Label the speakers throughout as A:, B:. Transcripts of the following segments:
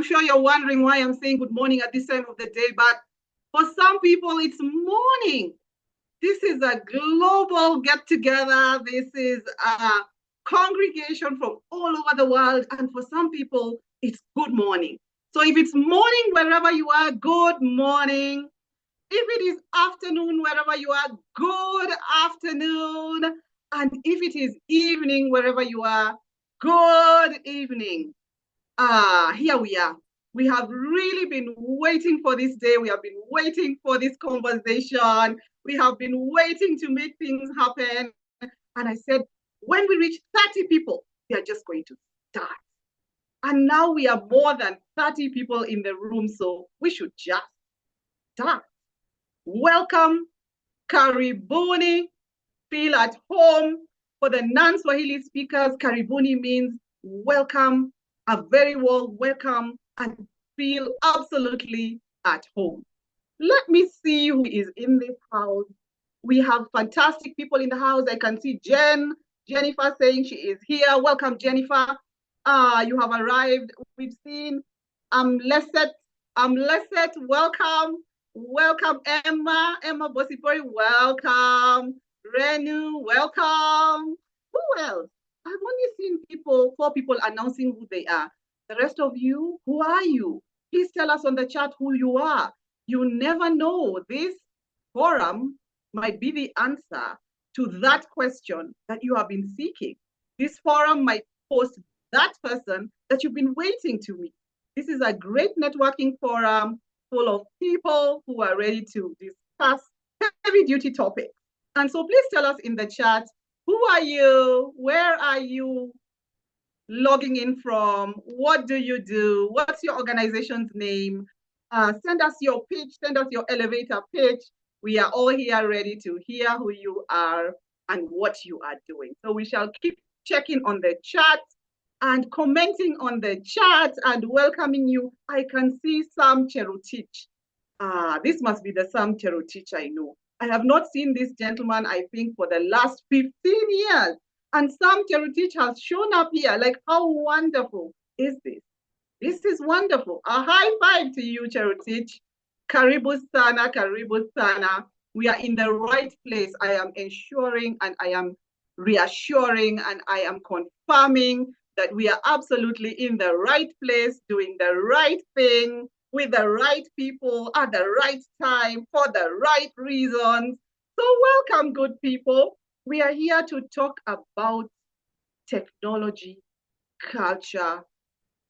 A: sure you're wondering why I'm saying good morning at this time of the day, but for some people, it's morning. This is a global get together. This is a congregation from all over the world. And for some people, it's good morning. So if it's morning wherever you are, good morning. If it is afternoon wherever you are, good afternoon. And if it is evening wherever you are, good evening. Here we are. We have really been waiting for this day. We have been waiting for this conversation. We have been waiting to make things happen. And I said, when we reach 30 people, we are just going to start. And now we are more than 30 people in the room, so we should just start. Welcome, karibuni, feel at home. For the non-Swahili speakers, karibuni means welcome, a very warm welcome, and feel absolutely at home. Let me see who is in this house. We have fantastic people in the house. I can see Jennifer saying she is here. Welcome, Jennifer. You have arrived. We've seen Leset, welcome. Welcome, Emma Bosipori, welcome. Renu, welcome. Who else? I've only seen 4 people announcing who they are. The rest of you, who are you? Please tell us on the chat who you are. You never know. This forum might be the answer to that question that you have been seeking. This forum might host that person that you've been waiting to meet. This is a great networking forum full of people who are ready to discuss heavy duty topics. And so please tell us in the chat, who are you? Where are you logging in from? What do you do? What's your organization's name? Send us your pitch, send us your elevator pitch. We are all here ready to hear who you are and what you are doing. So we shall keep checking on the chat and commenting on the chat and welcoming you. I can see Sam Cherotich. This must be the Sam Cherotich I know. I have not seen this gentleman, I think, for the last 15 years. And Sam Cherotich has shown up here. Like, how wonderful is this? This is wonderful. A high five to you, Cherotich. Karibu sana, karibu sana. We are in the right place. I am ensuring and I am reassuring and I am confirming that we are absolutely in the right place, doing the right thing, with the right people, at the right time, for the right reasons. So welcome, good people. We are here to talk about technology, culture,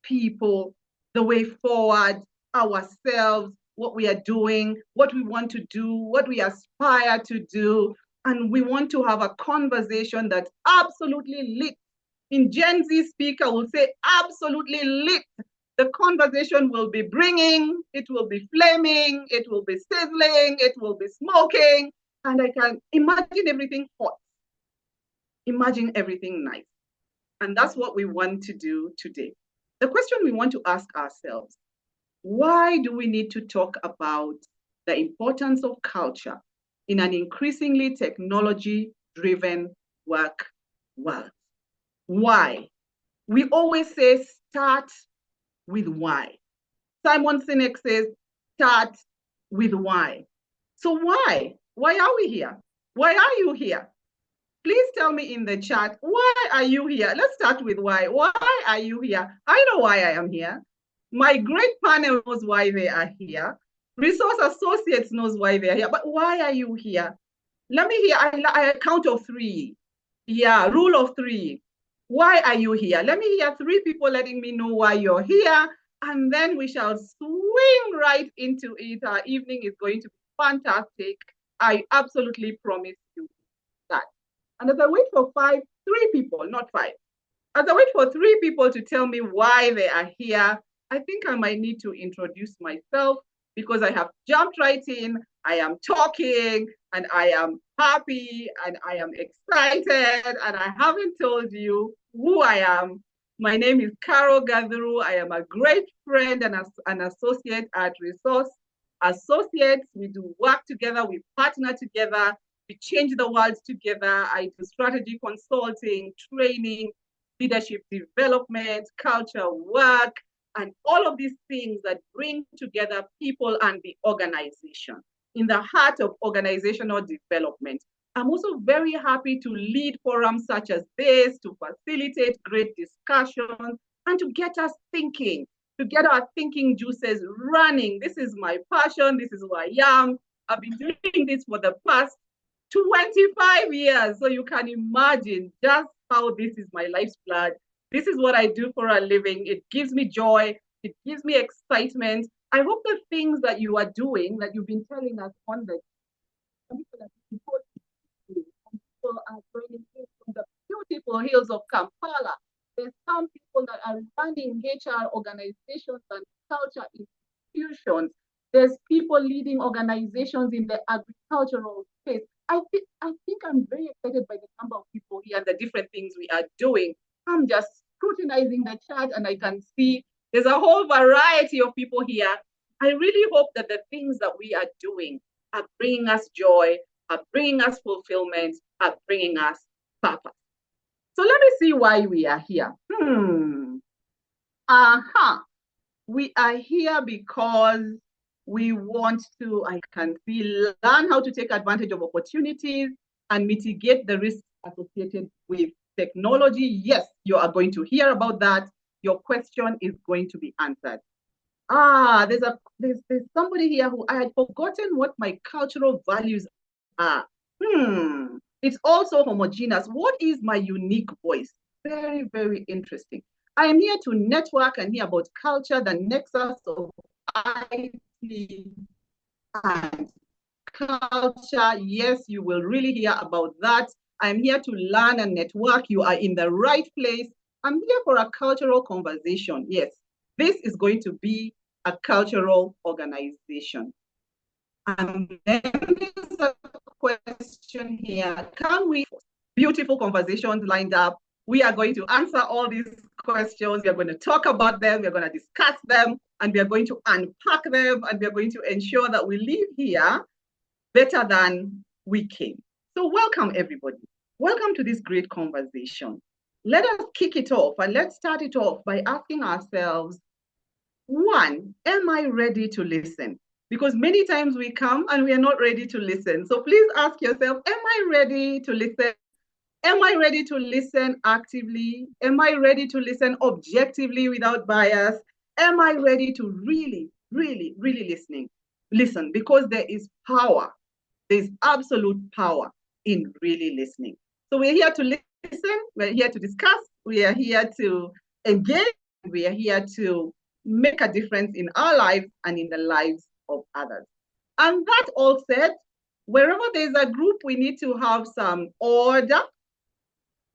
A: people, the way forward, ourselves, what we are doing, what we want to do, what we aspire to do. And we want to have a conversation that's absolutely lit. In Gen Z speaker will say absolutely lit. The conversation will be bringing, it will be flaming, it will be sizzling, it will be smoking, and I can imagine everything hot. Imagine everything nice. And that's what we want to do today. The question we want to ask ourselves, why do we need to talk about the importance of culture in an increasingly technology-driven work world? Why? We always say start with why. Simon Sinek says start with why. So why? Why are we here? Why are you here? Please tell me in the chat, why are you here? Let's start with why. Why are you here? I know why I am here. My great panel knows why they are here. Resource Associates knows why they are here. But why are you here? Let me hear, I count of 3. Yeah, rule of 3. Why are you here? Let me hear 3 people letting me know why you're here. And then we shall swing right into it. Our evening is going to be fantastic. I absolutely promise you that. And as I wait for 3 people, not 5. As I wait for 3 people to tell me why they are here, I think I might need to introduce myself because I have jumped right in. I am talking and I am happy and I am excited and I haven't told you who I am. My name is Carol Gaduru. I am a great friend and an associate at Resource Associates. We do work together, we partner together, we change the world together. I do strategy consulting, training, leadership development, culture work, and all of these things that bring together people and the organization in the heart of organizational development. I'm also very happy to lead forums such as this, to facilitate great discussions, and to get us thinking, to get our thinking juices running. This is my passion. This is who I am. I've been doing this for the past 25 years. So you can imagine just how this is my life's blood. This is what I do for a living. It gives me joy. It gives me excitement. I hope the things that you are doing, that you've been telling us on the people are joining in from the beautiful hills of Kampala. There's some people that are running HR organizations and culture institutions. There's people leading organizations in the agricultural space. I think I'm very excited by the number of people here and the different things we are doing. I'm just scrutinizing the chat and I can see there's a whole variety of people here. I really hope that the things that we are doing are bringing us joy, are bringing us fulfillment, are bringing us purpose. So let me see why we are here. We are here because we want to, I can see, learn how to take advantage of opportunities and mitigate the risks associated with technology. Yes, you are going to hear about that. Your question is going to be answered. There's somebody here who I had forgotten what my cultural values are. It's also homogeneous. What is my unique voice? Very, very interesting. I am here to network and hear about culture, the nexus of IT and culture. Yes, you will really hear about that. I'm here to learn and network. You are in the right place. I'm here for a cultural conversation. Yes, this is going to be a cultural organization. And then there's a question here. Can we, beautiful conversations lined up. We are going to answer all these questions. We are going to talk about them. We are going to discuss them, and we are going to unpack them, and we are going to ensure that we leave here better than we came. So welcome, everybody. Welcome to this great conversation. Let us kick it off, and let's start it off by asking ourselves, one, am I ready to listen? Because many times we come and we are not ready to listen. So please ask yourself, am I ready to listen? Am I ready to listen actively? Am I ready to listen objectively without bias? Am I ready to really, really, really listen? Because there is power. There's absolute power in really listening. So we're here to listen. We're here to discuss. We are here to engage. We are here to make a difference in our lives and in the lives of others. And that all said, wherever there's a group, we need to have some order.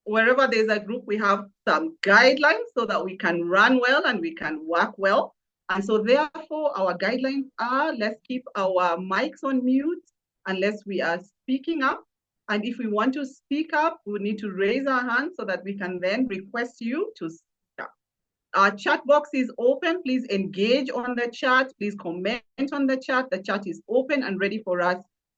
A: Wherever there's a group, we have some guidelines so that we can run well and we can work well. And so therefore, our guidelines are, let's keep our mics on mute unless we are speaking up. And if we want to speak up, we need to raise our hands so that we can then request you to speak up. Our chat box is open. Please engage on the chat. Please comment on the chat. The chat is open and ready for us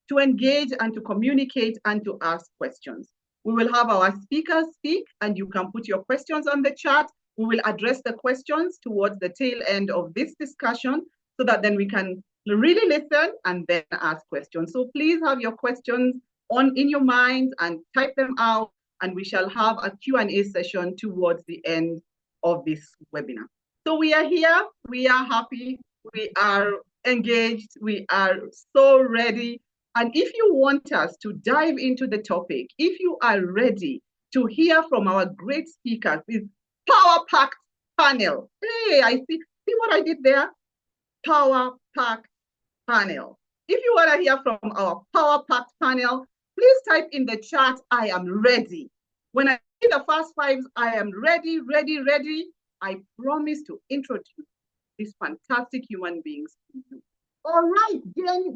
A: to engage and to communicate and to ask questions. We will have our speakers speak, and you can put your questions on the chat. We will address the questions towards the tail end of this discussion so that then we can really listen and then ask questions. So please have your questions in your mind and type them out, and we shall have a Q&A session towards the end of this webinar. So we are here, we are happy, we are engaged, we are so ready. And if you want us to dive into the topic, if you are ready to hear from our great speakers, this power-packed panel. Hey, I see what I did there? Power-packed panel. If you want to hear from our power-packed panel, please type in the chat, I am ready. When I see the first fives, I am ready, ready, ready. I promise to introduce these fantastic human beings to you. All right,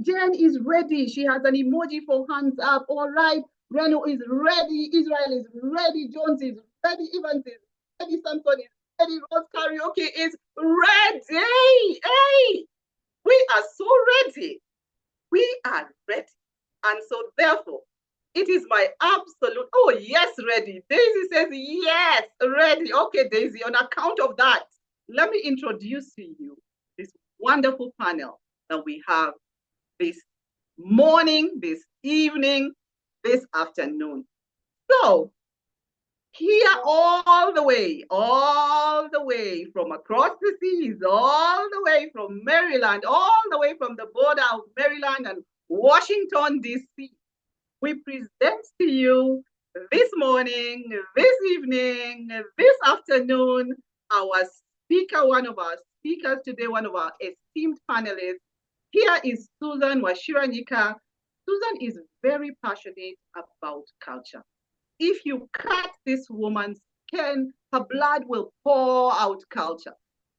A: Jen is ready. She has an emoji for hands up. All right, Reno is ready. Israel is ready. Jones is ready. Evans is ready. Samson is ready. Rose Karaoke is ready. Hey, we are so ready. We are ready. And so therefore, it is my absolute, oh yes, ready. Daisy says yes, ready. Okay, Daisy, on account of that, let me introduce to you this wonderful panel that we have this morning, this evening, this afternoon. So here all the way from across the seas, all the way from Maryland, all the way from the border of Maryland and Washington, D.C., we present to you this morning, this evening, this afternoon, our speaker, one of our speakers today, one of our esteemed panelists. Here is Susan Washira-Nyika. Susan is very passionate about culture. If you cut this woman's skin, her blood will pour out culture.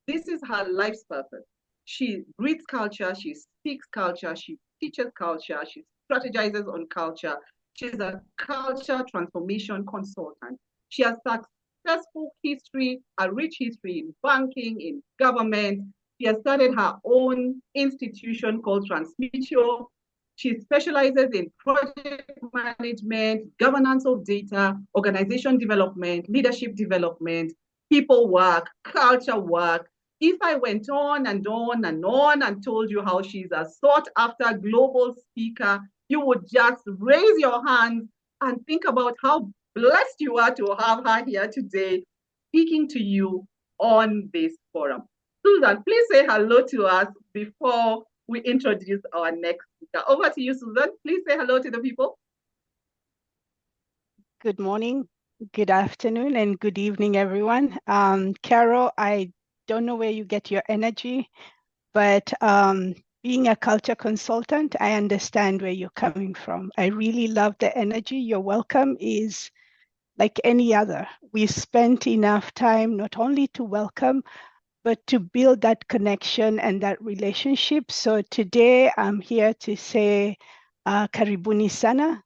A: This is her life's purpose. She breathes culture, she speaks culture, she teaches culture, she strategizes on culture. She's a culture transformation consultant. She has successful history, a rich history in banking, in government. She has started her own institution called Transmitio. She specializes in project management, governance of data, organization development, leadership development, people work, culture work. If I went on and on and on and told you how she's a sought after global speaker, you would just raise your hands and think about how blessed you are to have her here today speaking to you on this forum. Susan, please say hello to us before we introduce our next speaker. Over to you, Susan. Please say hello to the people.
B: Good morning, good afternoon, and good evening, everyone. Carol, I don't know where you get your energy, but being a culture consultant, I understand where you're coming from. I really love the energy. Your welcome is like any other. We spent enough time not only to welcome, but to build that connection and that relationship. So today I'm here to say, Karibuni sana.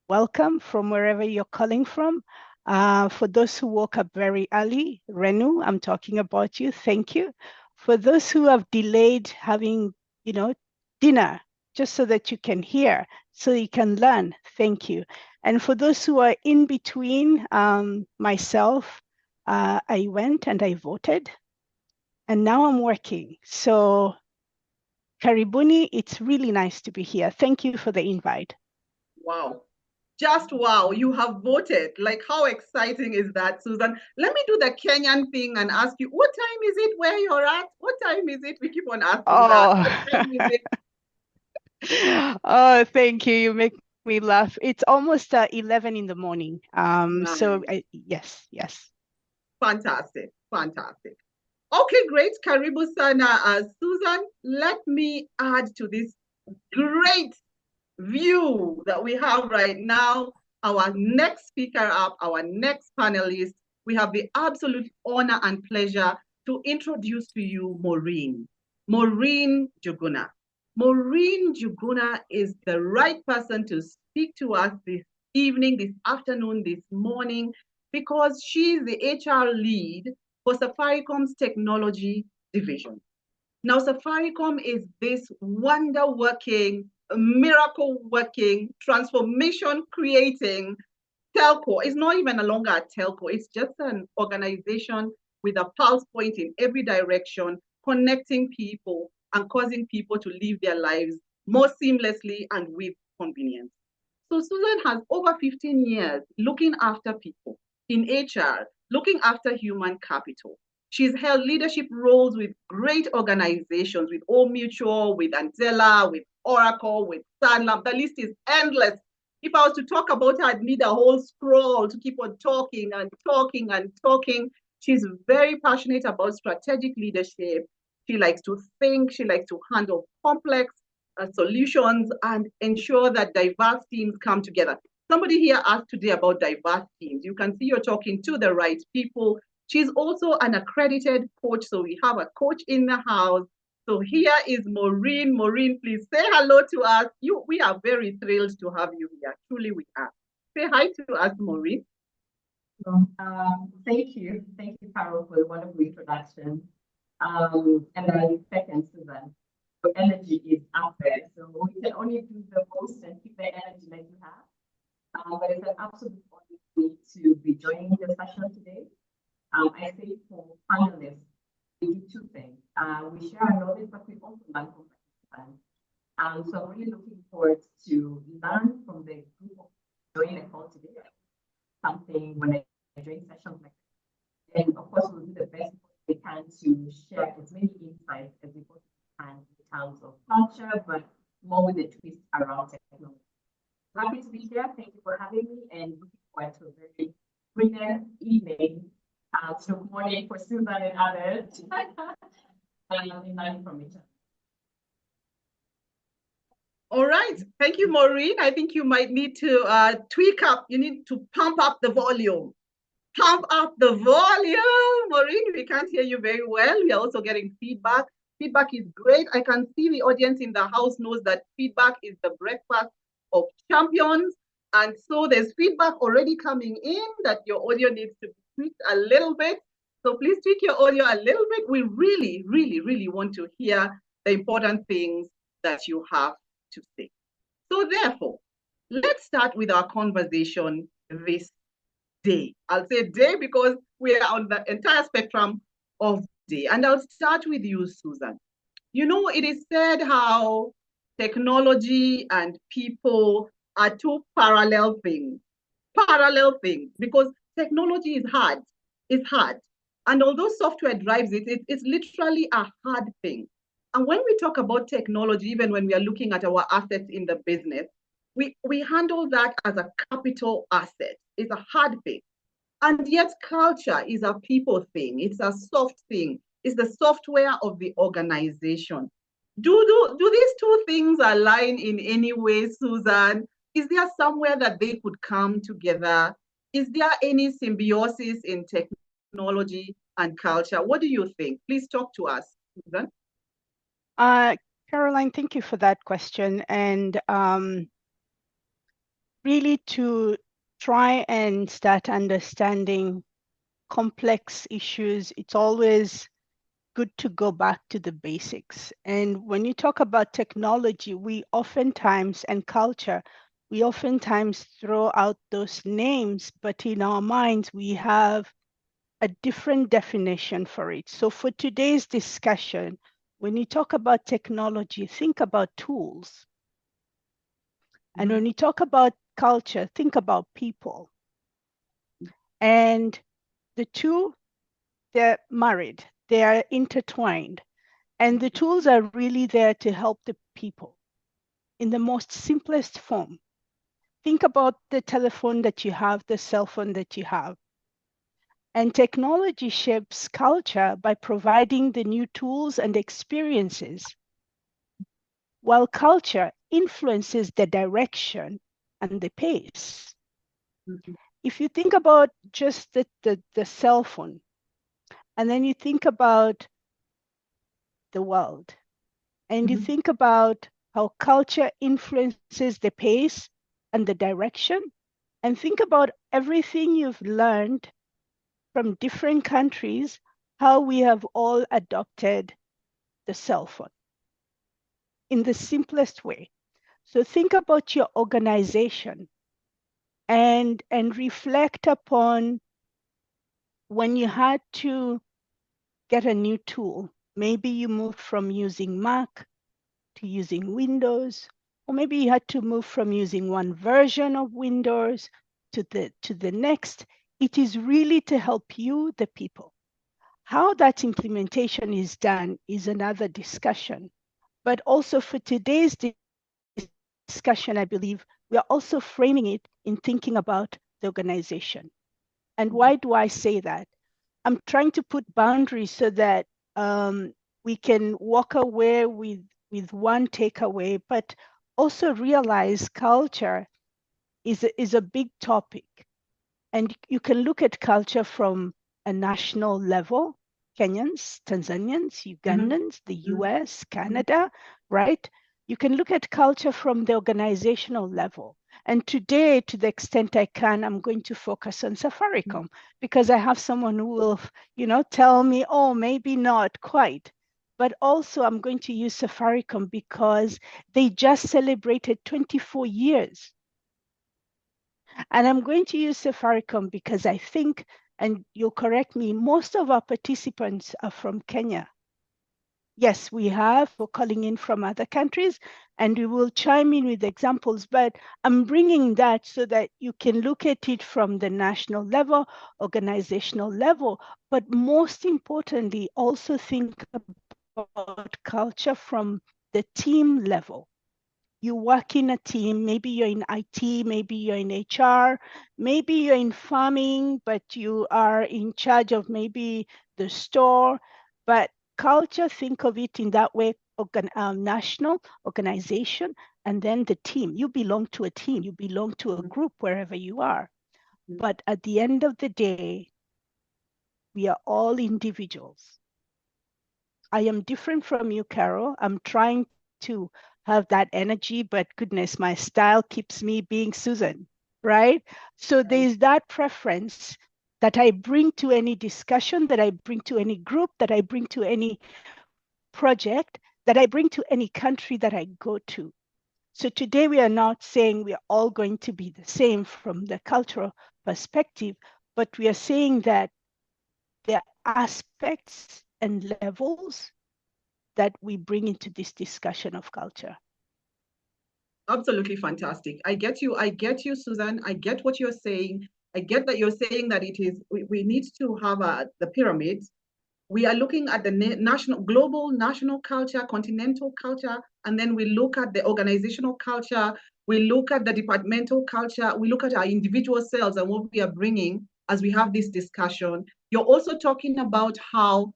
B: Welcome from wherever you're calling from. For those who woke up very early, Renu, I'm talking about you. Thank you. For those who have delayed having, dinner, just so that you can hear, so you can learn, thank you. And for those who are in between, myself, I went and I voted, and now I'm working. So Karibuni, it's really nice to be here. Thank you for the invite.
A: Wow. Just wow, you have voted. Like, how exciting is that, Susan? Let me do the Kenyan thing and ask you, what time is it where you're at? What time is it? We keep on asking that. What time is it?
B: Oh, thank you. You make me laugh. It's almost 11 in the morning.
A: Nice.
B: So yes.
A: Fantastic, fantastic. Okay, great. Karibu sana. Susan, let me add to this great view that we have right now. Our next speaker up, our next panelist, we have the absolute honor and pleasure to introduce to you Maureen Njuguna. Maureen Njuguna is the right person to speak to us this evening, this afternoon, this morning, because she's the HR lead for Safaricom's technology division. Now, Safaricom is this wonder-working, miracle-working, transformation-creating telco. It's not even longer a telco. It's just an organization with a pulse point in every direction, connecting people and causing people to live their lives more seamlessly and with convenience. So Susan has over 15 years looking after people in HR, looking after human capital. She's held leadership roles with great organizations, with Old Mutual, with Andela, with Oracle, with Sanlam. The list is endless. If I was to talk about her, I'd need a whole scroll to keep on talking and talking and talking. She's very passionate about strategic leadership. She likes to think, she likes to handle complex solutions and ensure that diverse teams come together. Somebody here asked today about diverse teams. You can see you're talking to the right people. She's also an accredited coach, so we have a coach in the house. So here is Maureen. Maureen, please say hello to us. We are very thrilled to have you here. Truly, we are. Say hi to us, Maureen.
C: Thank you, Carol, for the wonderful introduction. And I second Susan. The energy is up there, so we can only do the most and keep the energy that you have. But it's an absolute honor to be joining the session today. I say for panelists, we do two things. We share our knowledge, but we also learn from participants. So I'm really looking forward to learn from the group of joining the call today. Something when I join sessions like that. And of course, we'll do the best we can to share as many insights as we can in terms of culture, but more with the twist around technology. Happy to be here. Thank you for having me, and looking forward to a very brilliant evening. So morning for Susan and others. And learning from each other.
A: All right. Thank you, Maureen. I think you might need to tweak up. You need to pump up the volume. Pump up the volume. Maureen, we can't hear you very well. We are also getting feedback. Feedback is great. I can see the audience in the house knows that feedback is the breakfast of champions. And so there's feedback already coming in that your audio needs to be tweaked a little bit. So please tweak your audio a little bit. We really, really, really want to hear the important things that you have to say. So therefore, let's start with our conversation this day. I'll say day because we are on the entire spectrum of day. And I'll start with you, Susan. You know, it is said how technology and people are two parallel things, because technology is hard. It's hard. And although software drives it, it's literally a hard thing. And when we talk about technology, even when we are looking at our assets in the business, we handle that as a capital asset. It's a hard thing. And yet culture is a people thing. It's a soft thing. It's the software of the organization. Do these two things align in any way, Susan? Is there somewhere that they could come together? Is there any symbiosis in technology and culture? What do you think? Please talk to us, Susan.
B: Caroline, thank you for that question. And really to try and start understanding complex issues, it's always good to go back to the basics. And when you talk about technology, we oftentimes, and culture, we oftentimes throw out those names, but in our minds, we have a different definition for it. So for today's discussion, when you talk about technology, think about tools. And when you talk about culture, think about people. And the two, they're married, they are intertwined. And the tools are really there to help the people in the most simplest form. Think about the telephone that you have, the cell phone that you have. And technology shapes culture by providing the new tools and experiences, while culture influences the direction and the pace. If you think about just the cell phone, and then you think about the world, and you think about how culture influences the pace and the direction, and think about everything you've learned from different countries, how we have all adopted the cell phone in the simplest way. So think about your organization and reflect upon when you had to get a new tool. Maybe you moved from using Mac to using Windows, or maybe you had to move from using one version of Windows to the next. It is really to help you, the people. How that implementation is done is another discussion. But also for today's discussion, I believe we are also framing it in thinking about the organization. And why do I say that? I'm trying to put boundaries so that we can walk away with one takeaway, but also realize culture is a big topic. And you can look at culture from a national level, Kenyans, Tanzanians, Ugandans, the US, Canada, right? You can look at culture from the organizational level. And today, to the extent I can, I'm going to focus on Safaricom because I have someone who will, tell me, oh, maybe not quite. But also I'm going to use Safaricom because they just celebrated 24 years. And I'm going to use Safaricom because I think and you'll correct me, most of our participants are from Kenya. Yes, we have for calling in from other countries, and we will chime in with examples, but I'm bringing that so that you can look at it from the national level, organizational level, but most importantly, also think about culture from the team level. You work in a team, maybe you're in IT, maybe you're in HR, maybe you're in farming, but you are in charge of maybe the store. But culture, think of it in that way, national organization, and then the team. You belong to a team, you belong to a group wherever you are. But at the end of the day, we are all individuals. I am different from you, Carol. I'm trying to have that energy, but goodness, my style keeps me being Susan, right? So there's that preference that I bring to any discussion, that I bring to any group, that I bring to any project, that I bring to any country that I go to. So today we are not saying we are all going to be the same from the cultural perspective, but we are saying that there are aspects and levels that we bring into this discussion of culture.
A: Absolutely fantastic. I get you, Susan. I get what you're saying. I get that you're saying that we need to have the pyramid. We are looking at the global, national culture, continental culture, and then we look at the organizational culture. We look at the departmental culture. We look at our individual selves and what we are bringing as we have this discussion. You're also talking about how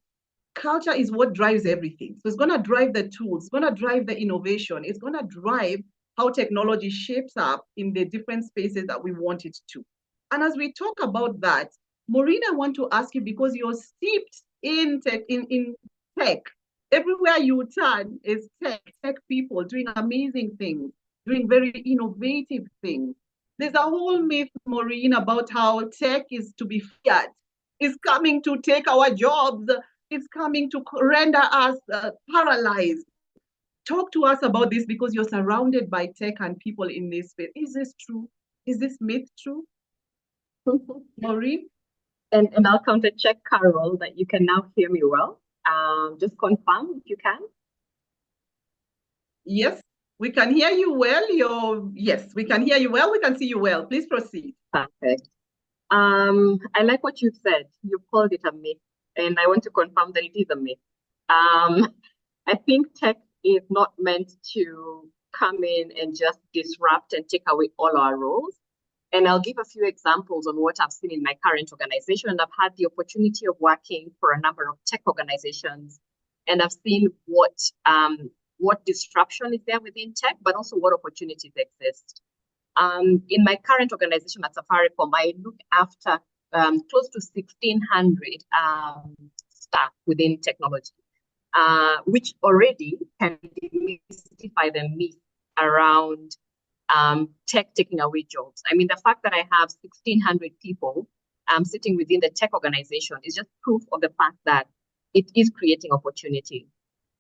A: culture is what drives everything. So it's going to drive the tools, it's going to drive the innovation, it's going to drive how technology shapes up in the different spaces that we want it to. And as we talk about that, Maureen, I want to ask you, because you're steeped in tech. Everywhere you turn is tech people doing amazing things, doing very innovative things. There's a whole myth, Maureen, about how tech is to be feared, is coming to take our jobs, is coming to render us paralyzed. Talk to us about this, because you're surrounded by tech and people in this space. Is this true? Is this myth true? Maureen?
C: And I'll counter check, Carol, that you can now hear me well. Just confirm if you can.
A: Yes, we can hear you well. Yes, we can hear you well. We can see you well. Please proceed.
C: Perfect. I like what you said. You called it a myth, and I want to confirm that it is a myth. I think tech is not meant to come in and just disrupt and take away all our roles. And I'll give a few examples on what I've seen in my current organization. And I've had the opportunity of working for a number of tech organizations, and I've seen what disruption is there within tech, but also what opportunities exist. In my current organization at Safaricom, I look after close to 1,600 staff within technology, which already can demystify the myth around tech taking away jobs. I mean, the fact that I have 1,600 people sitting within the tech organization is just proof of the fact that it is creating opportunity.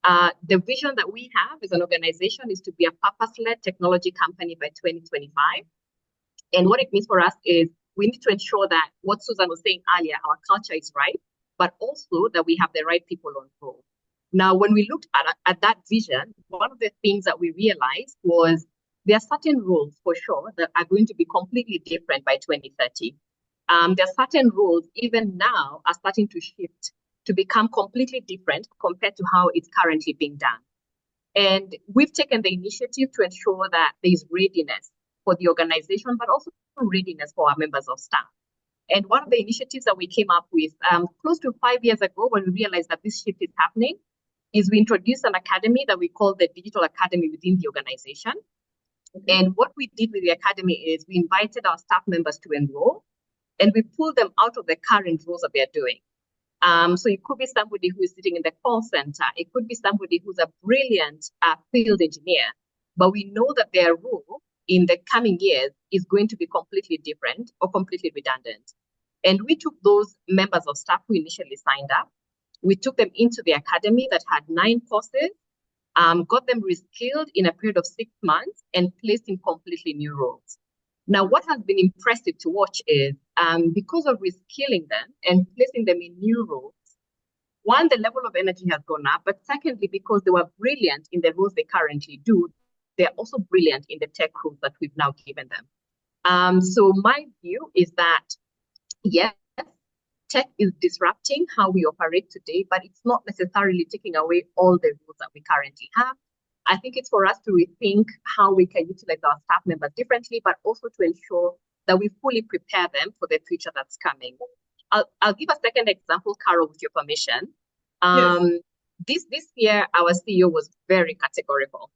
C: The vision that we have as an organization is to be a purpose-led technology company by 2025. And what it means for us is we need to ensure that what Susan was saying earlier, our culture is right, but also that we have the right people on board. Now, when we looked at that vision, one of the things that we realized was there are certain rules for sure that are going to be completely different by 2030. There are certain rules even now are starting to shift to become completely different compared to how it's currently being done. And we've taken the initiative to ensure that there is readiness for the organization, but also readiness for our members of staff. And one of the initiatives that we came up with close to 5 years ago, when we realized that this shift is happening, is we introduced an academy that we call the Digital Academy within the organization. And what we did with the academy is we invited our staff members to enroll, and we pulled them out of the current roles that they're doing. So it could be somebody who is sitting in the call center. It could be somebody who's a brilliant field engineer, but we know that their role in the coming years is going to be completely different or completely redundant. And we took those members of staff who initially signed up, we took them into the academy that had 9 courses, got them reskilled in a period of 6 months, and placed in completely new roles. Now, what has been impressive to watch is because of reskilling them and placing them in new roles, one, the level of energy has gone up, but secondly, because they were brilliant in the roles they currently do, they're also brilliant in the tech roles that we've now given them. So my view is that, yes, tech is disrupting how we operate today, but it's not necessarily taking away all the roles that we currently have. I think it's for us to rethink how we can utilize our staff members differently, but also to ensure that we fully prepare them for the future that's coming. I'll give a second example, Carol, with your permission.
A: Yes.
C: This year, our CEO was very categorical.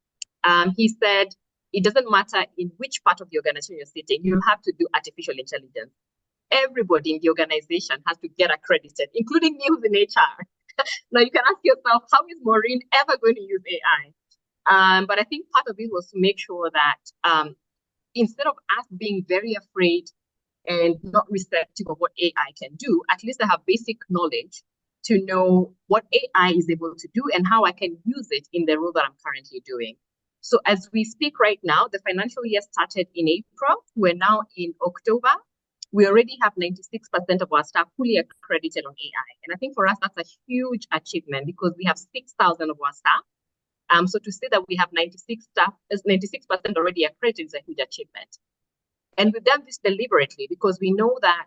C: He said, it doesn't matter in which part of the organization you're sitting, you have to do artificial intelligence. Everybody in the organization has to get accredited, including me who's in HR. Now you can ask yourself, how is Maureen ever going to use AI? But I think part of it was to make sure that instead of us being very afraid and not receptive of what AI can do, at least I have basic knowledge to know what AI is able to do and how I can use it in the role that I'm currently doing. So as we speak right now, the financial year started in April. We're now in October. We already have 96% of our staff fully accredited on AI. And I think for us, that's a huge achievement because we have 6,000 of our staff. So to say that we have 96% already accredited is a huge achievement. And we've done this deliberately because we know that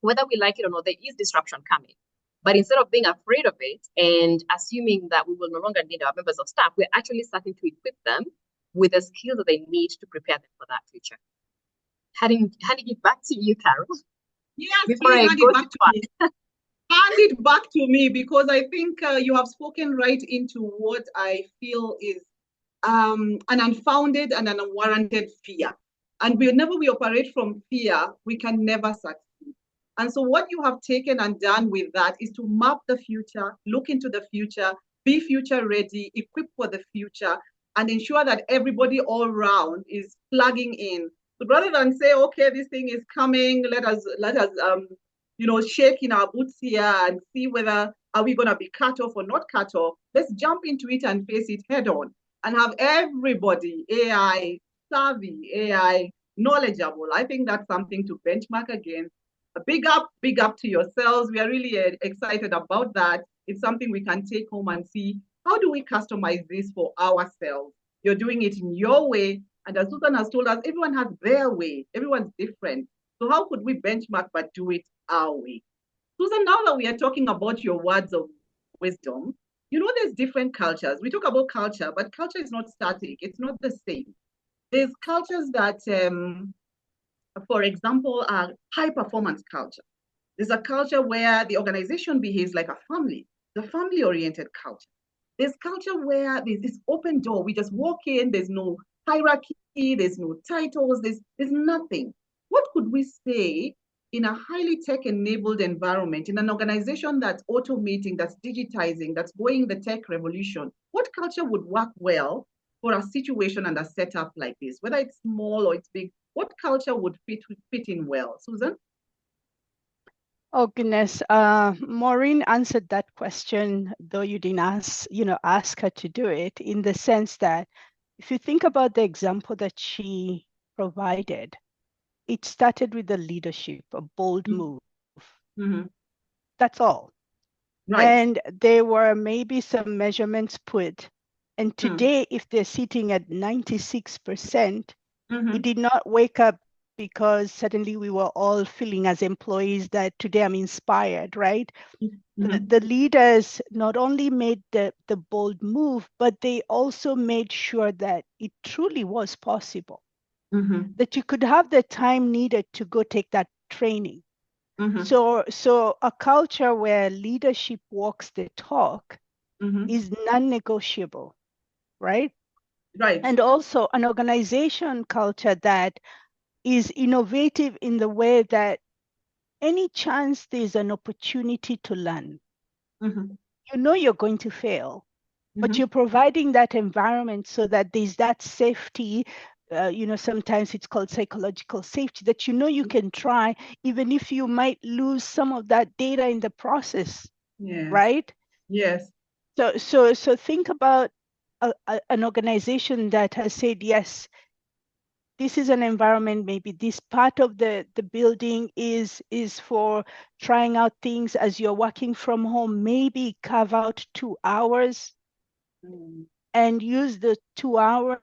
C: whether we like it or not, there is disruption coming. But instead of being afraid of it and assuming that we will no longer need our members of staff, we're actually starting to equip them with the skills that they need to prepare them for that future. Handing it back to you, Carol.
A: Yes,
C: Before
A: please
C: I
A: hand
C: go
A: it back to me. Hand it back to me because I think you have spoken right into what I feel is an unfounded and an unwarranted fear. And whenever we operate from fear, we can never succeed. And so what you have taken and done with that is to map the future, look into the future, be future ready, equip for the future, and ensure that everybody all around is plugging in. So rather than say, okay, this thing is coming, let us shake in our boots here and see whether are we going to be cut off or not cut off. Let's jump into it and face it head on and have everybody AI savvy, AI knowledgeable. I think that's something to benchmark against. A big up to yourselves. We are really excited about that. It's something we can take home and see, how do we customize this for ourselves? You're doing it in your way. And as Susan has told us, everyone has their way. Everyone's different. So how could we benchmark but do it our way? Susan, now that we are talking about your words of wisdom, there's different cultures. We talk about culture, but culture is not static. It's not the same. There's cultures that for example, high performance culture. There's a culture where the organization behaves like a family, the family-oriented culture. There's culture where there's this open door. We just walk in, there's no hierarchy, there's no titles, there's nothing. What could we say in a highly tech-enabled environment, in an organization that's automating, that's digitizing, that's going the tech revolution? What culture would work well for a situation and a setup like this, whether it's small or it's big? What culture would fit in well? Susan?
B: Oh, goodness. Maureen answered that question, though you didn't ask her to do it, in the sense that if you think about the example that she provided, it started with the leadership, a bold move.
A: Mm-hmm.
B: That's all.
A: Right.
B: And there were maybe some measurements put. And today, if they're sitting at 96%, it did not wake up because suddenly we were all feeling as employees that today I'm inspired, right? The leaders not only made the bold move, but they also made sure that it truly was possible, that you could have the time needed to go take that training. So a culture where leadership walks the talk is non-negotiable, right?
A: Right.
B: And also an organization culture that is innovative in the way that any chance there's an opportunity to learn, you're going to fail, but you're providing that environment so that there's that safety. Sometimes it's called psychological safety, that you can try, even if you might lose some of that data in the process, right?
A: Yes.
B: So think about an organization that has said, yes, this is an environment, maybe this part of the building is for trying out things as you're working from home. Maybe carve out 2 hours and use the 2 hours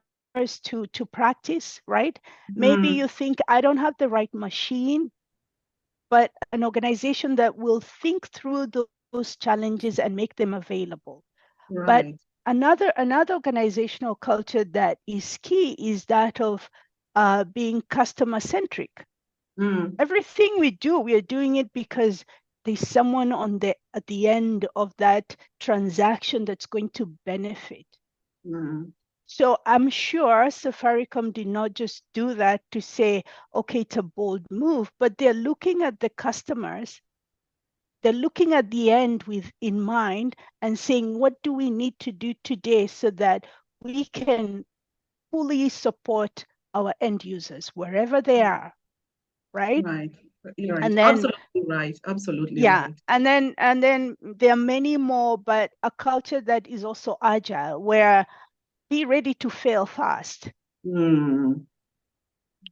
B: to practice, right? Maybe you think, I don't have the right machine, but an organization that will think through those challenges and make them available. But another organizational culture that is key is that of being customer centric. Everything we do, we are doing it because there's someone at the end of that transaction that's going to benefit. So I'm sure Safaricom did not just do that to say, okay, it's a bold move, but they're looking at the customers. They're looking at the end in mind and saying, what do we need to do today so that we can fully support our end users wherever they are, right?
A: You're right.
B: And then,
A: absolutely right. Absolutely
B: right. And then there are many more, but a culture that is also agile, where be ready to fail fast.
A: Be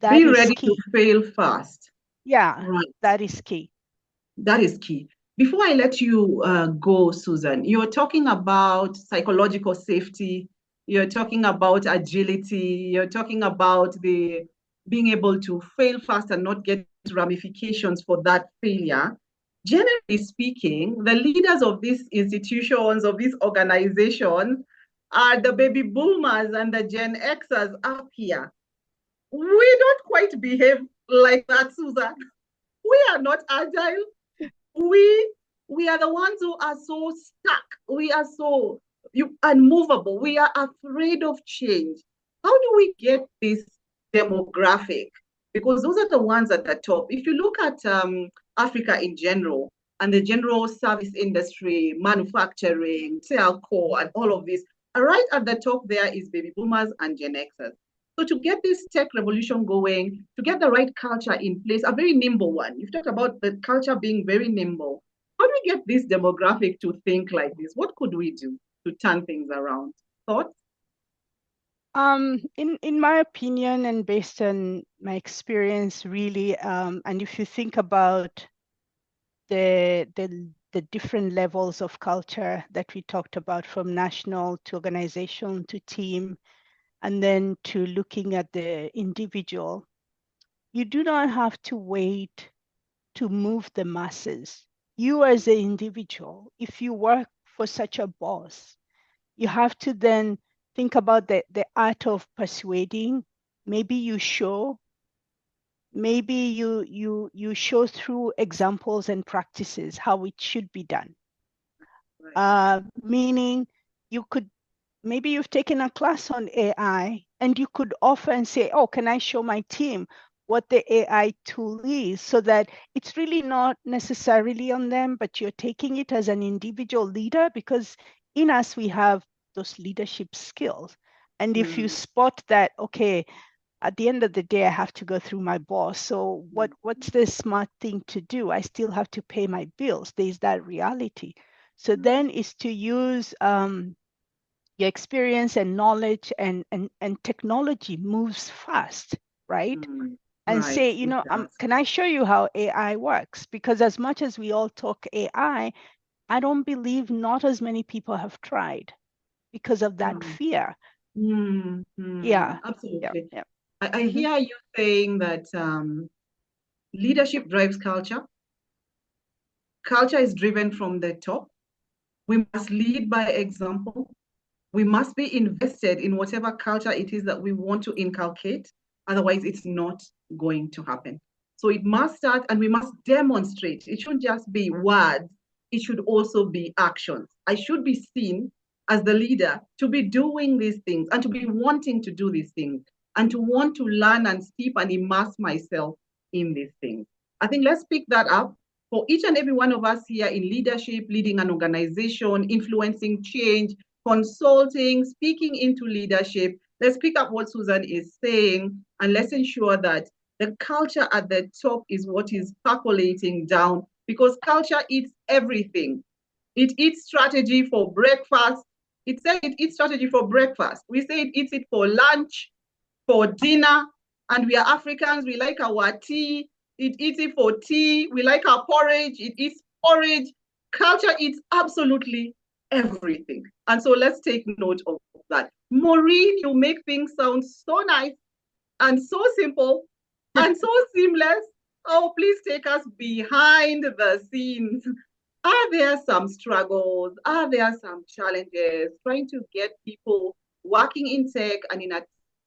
A: ready to fail fast.
B: Yeah, that is key.
A: That is key. Before I let you go, Susan, you're talking about psychological safety. You're talking about agility. You're talking about the being able to fail fast and not get ramifications for that failure. Generally speaking, the leaders of these institutions, of these organizations, are the baby boomers and the Gen Xers up here. We don't quite behave like that, Susan. We are not agile. We are the ones who are so stuck. We are so unmovable. We are afraid of change. How do we get this demographic? Because those are the ones at the top. If you look at Africa in general and the general service industry, manufacturing, telco, and all of this, right at the top there is baby boomers and Gen Xers. So to get this tech revolution going, to get the right culture in place, a very nimble one. You've talked about the culture being very nimble. How do we get this demographic to think like this? What could we do to turn things around? Thoughts?
B: In my opinion, and based on my experience, really, and if you think about the different levels of culture that we talked about, from national to organization to team, and then to looking at the individual, you do not have to wait to move the masses. You as an individual, if you work for such a boss, you have to then think about the art of persuading. Maybe you show, maybe you show through examples and practices how it should be done. Meaning you could, maybe you've taken a class on AI and you could offer and say, oh, can I show my team what the AI tool is, so that it's really not necessarily on them, but you're taking it as an individual leader, because in us, we have those leadership skills. And if you spot that, okay, at the end of the day, I have to go through my boss. So what's the smart thing to do? I still have to pay my bills. There's that reality. So then is to use your experience and knowledge, and technology moves fast, right? And say, you know, can I show you how AI works? Because as much as we all talk AI, I don't believe not as many people have tried because of that fear. Yeah,
A: absolutely. Yeah. I hear you saying that leadership drives culture. Culture is driven from the top. We must lead by example. We must be invested in whatever culture it is that we want to inculcate. Otherwise, it's not going to happen. So it must start, and we must demonstrate. It shouldn't just be words. It should also be actions. I should be seen as the leader to be doing these things and to be wanting to do these things and to want to learn and steep and immerse myself in these things. I think let's pick that up for each and every one of us here in leadership, leading an organization, influencing change, consulting, speaking into leadership. Let's pick up what Susan is saying, and let's ensure that the culture at the top is what is percolating down, because culture eats everything. It eats strategy for breakfast. It says it eats strategy for breakfast. We say it eats it for lunch, for dinner, And we are Africans, we like our tea, it eats it for tea. We like our porridge, it eats porridge. Culture eats absolutely everything. And so let's take note of that. Maureen, you make things sound so nice and so simple and so seamless. Oh, please take us behind the scenes. Are there some struggles? Are there some challenges trying to get people working in tech and in a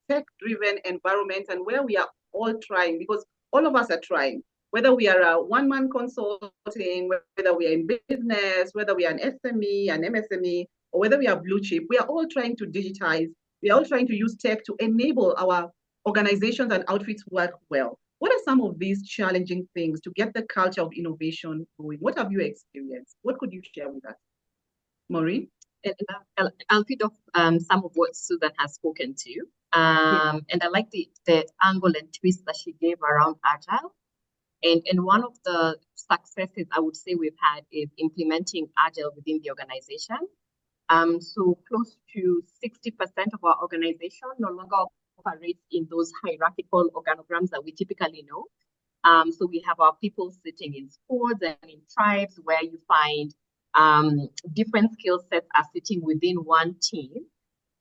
A: tech-driven environment, and where we are all trying, because all of us are trying, whether we are a one-man consulting, whether we are in business, whether we are an SME, an MSME, or whether we are blue chip, we are all trying to digitize. We are all trying to use tech to enable our organizations and outfits work well. What are some of these challenging things to get the culture of innovation going? What have you experienced? What could you share with us? Maureen?
C: And I'll feed off some of what Susan has spoken to. And I like the angle and twist that she gave around Agile. And one of the successes I would say we've had is implementing Agile within the organization. So close to 60% of our organization no longer operates in those hierarchical organograms that we typically know. So we have our people sitting in squads and in tribes where you find different skill sets are sitting within one team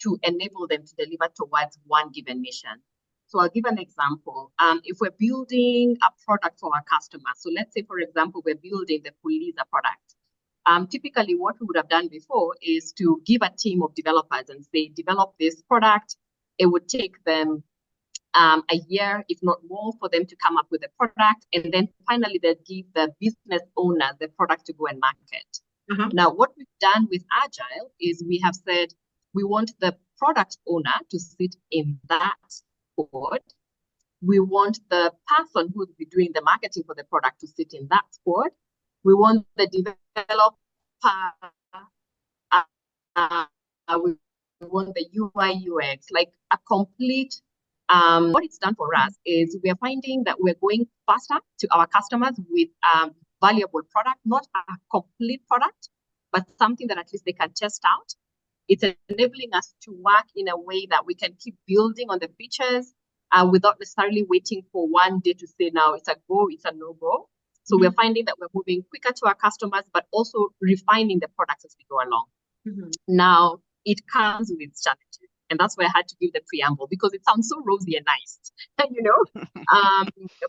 C: to enable them to deliver towards one given mission. So I'll give an example. If we're building a product for our customers, so let's say, for example, we're building the Fuliza product. Typically, what we would have done before is to give a team of developers and say, develop this product. It would take them a year, if not more, for them to come up with a product. And then finally, they'd give the business owner the product to go and market. Now, what we've done with Agile is we have said we want the product owner to sit in that squad. We want the person who will be doing the marketing for the product to sit in that squad. We want the developer, we want the UI, UX, like a complete, what it's done for us is we are finding that we're going faster to our customers with valuable product, not a complete product, but something that at least they can test out. It's enabling us to work in a way that we can keep building on the features without necessarily waiting for one day to say, now it's a go, it's a no-go. So we're finding that we're moving quicker to our customers, but also refining the products as we go along. Now, it comes with challenges. And that's why I had to give the preamble, because it sounds so rosy and nice, you know.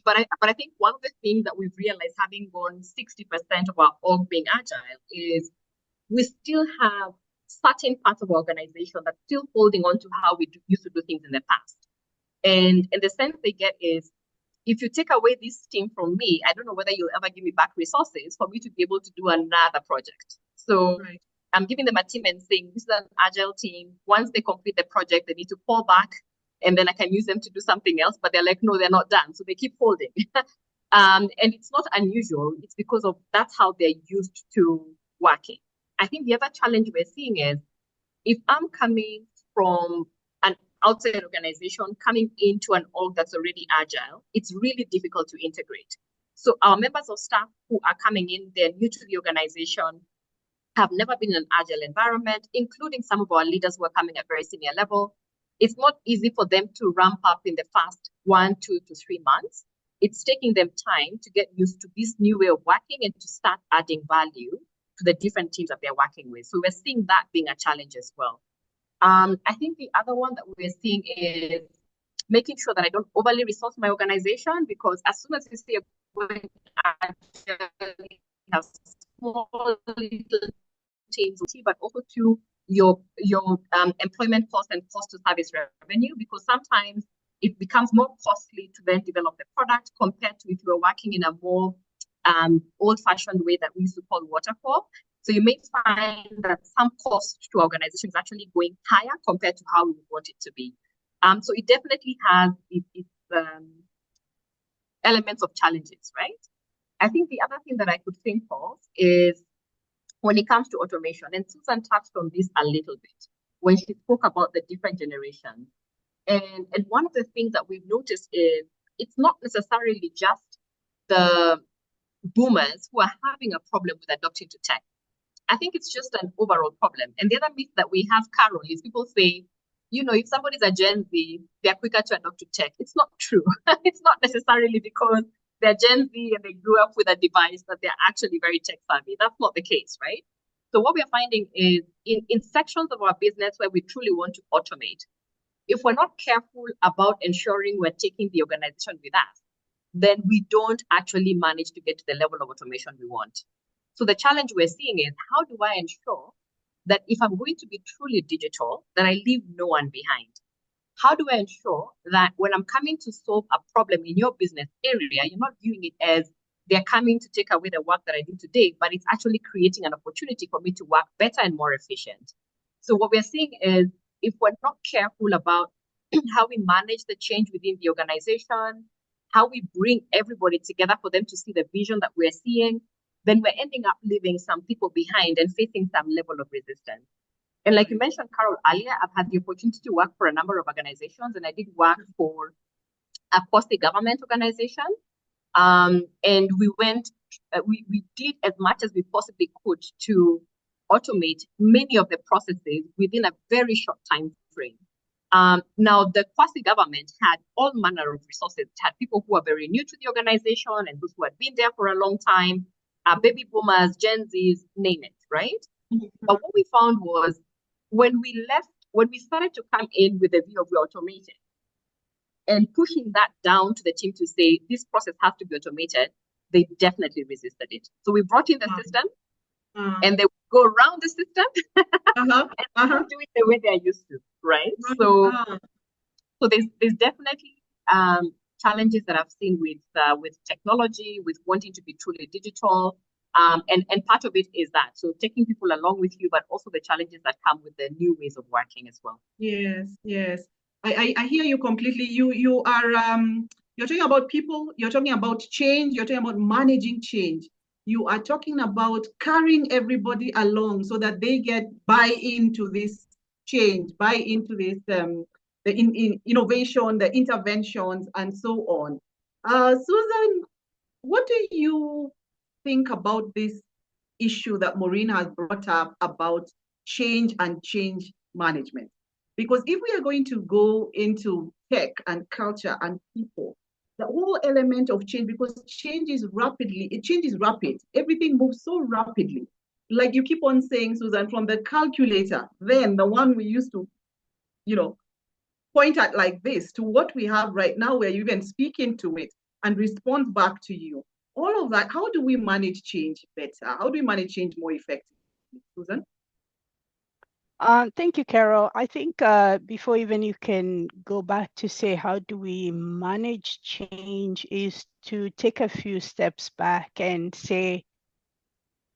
C: But I think one of the things that we've realized, having gone 60% of our org being agile, is we still have certain parts of our organization that's still holding on to how we used to do things in the past. And the sense they get is, if you take away this team from me, I don't know whether you'll ever give me back resources for me to be able to do another project. So I'm giving them a team and saying, this is an agile team. Once they complete the project, they need to fall back, and then I can use them to do something else. But they're like, no, they're not done. So they keep folding. And it's not unusual. It's because of that's how they're used to working. I think the other challenge we're seeing is, if I'm coming from an outside organization, coming into an org that's already agile, it's really difficult to integrate. So our members of staff who are coming in, they're new to the organization, have never been in an agile environment, including some of our leaders who are coming at very senior level. It's not easy for them to ramp up in the first 1, 2 to 3 months. It's taking them time to get used to this new way of working and to start adding value to the different teams that they're working with. So we're seeing that being a challenge as well. I think the other one that we're seeing is making sure that I don't overly resource my organization, because as soon as you see a going agile, have small little teams, but also to your employment cost and cost to service revenue, because sometimes it becomes more costly to then develop the product compared to if you were working in a more old-fashioned way that we used to call waterfall. So you may find that some cost to organizations is actually going higher compared to how we would want it to be. So it definitely has its elements of challenges, right? I think the other thing that I could think of is when it comes to automation, and Susan touched on this a little bit when she spoke about the different generations. And one of the things that we've noticed is it's not necessarily just the boomers who are having a problem with adopting to tech. I think it's just an overall problem. And the other myth that we have, Carol, is people say, if somebody's a Gen Z, they're quicker to adopt to tech. It's not true. It's not necessarily because they're Gen Z and they grew up with a device that they're actually very tech savvy. That's not the case, right? So what we're finding is in sections of our business where we truly want to automate, if we're not careful about ensuring we're taking the organization with us, then we don't actually manage to get to the level of automation we want. So the challenge we're seeing is, how do I ensure that if I'm going to be truly digital, that I leave no one behind? How do I ensure that when I'm coming to solve a problem in your business area, you're not viewing it as they're coming to take away the work that I did today, but it's actually creating an opportunity for me to work better and more efficient. So what we're seeing is, if we're not careful about how we manage the change within the organization, how we bring everybody together for them to see the vision that we're seeing, then we're ending up leaving some people behind and facing some level of resistance. And like you mentioned, Carol, earlier, I've had the opportunity to work for a number of organizations, and I did work for a quasi-government organization. And we did as much as we possibly could to automate many of the processes within a very short time frame. Now, the quasi-government had all manner of resources. It had people who are very new to the organization and those who had been there for a long time, baby boomers, Gen Zs, name it, right? But what we found was, when we started to come in with a view of automating and pushing that down to the team to say, this process has to be automated, they definitely resisted it. So we brought in the system, and they would go around the system and do it the way they're used to, right? So there's definitely challenges that I've seen with technology, with wanting to be truly digital. And part of it is that. So taking people along with you, but also the challenges that come with the new ways of working as well.
A: Yes, yes. I hear you completely. You are you're talking about people, you're talking about change, you're talking about managing change. You are talking about carrying everybody along so that they get buy into this change, buy into this the innovation, the interventions, and so on. Susan, what do you think about this issue that Maureen has brought up about change and change management? Because if we are going to go into tech and culture and people, the whole element of change, because change is rapid. Everything moves so rapidly. Like you keep on saying, Susan, from the calculator, then the one we used to, point at like this, to what we have right now, where you can speak into it and respond back to you. All of that, how do we manage change better? How do we manage change more effectively? Susan?
B: Thank you, Carol. I think before even you can go back to say how do we manage change is to take a few steps back and say,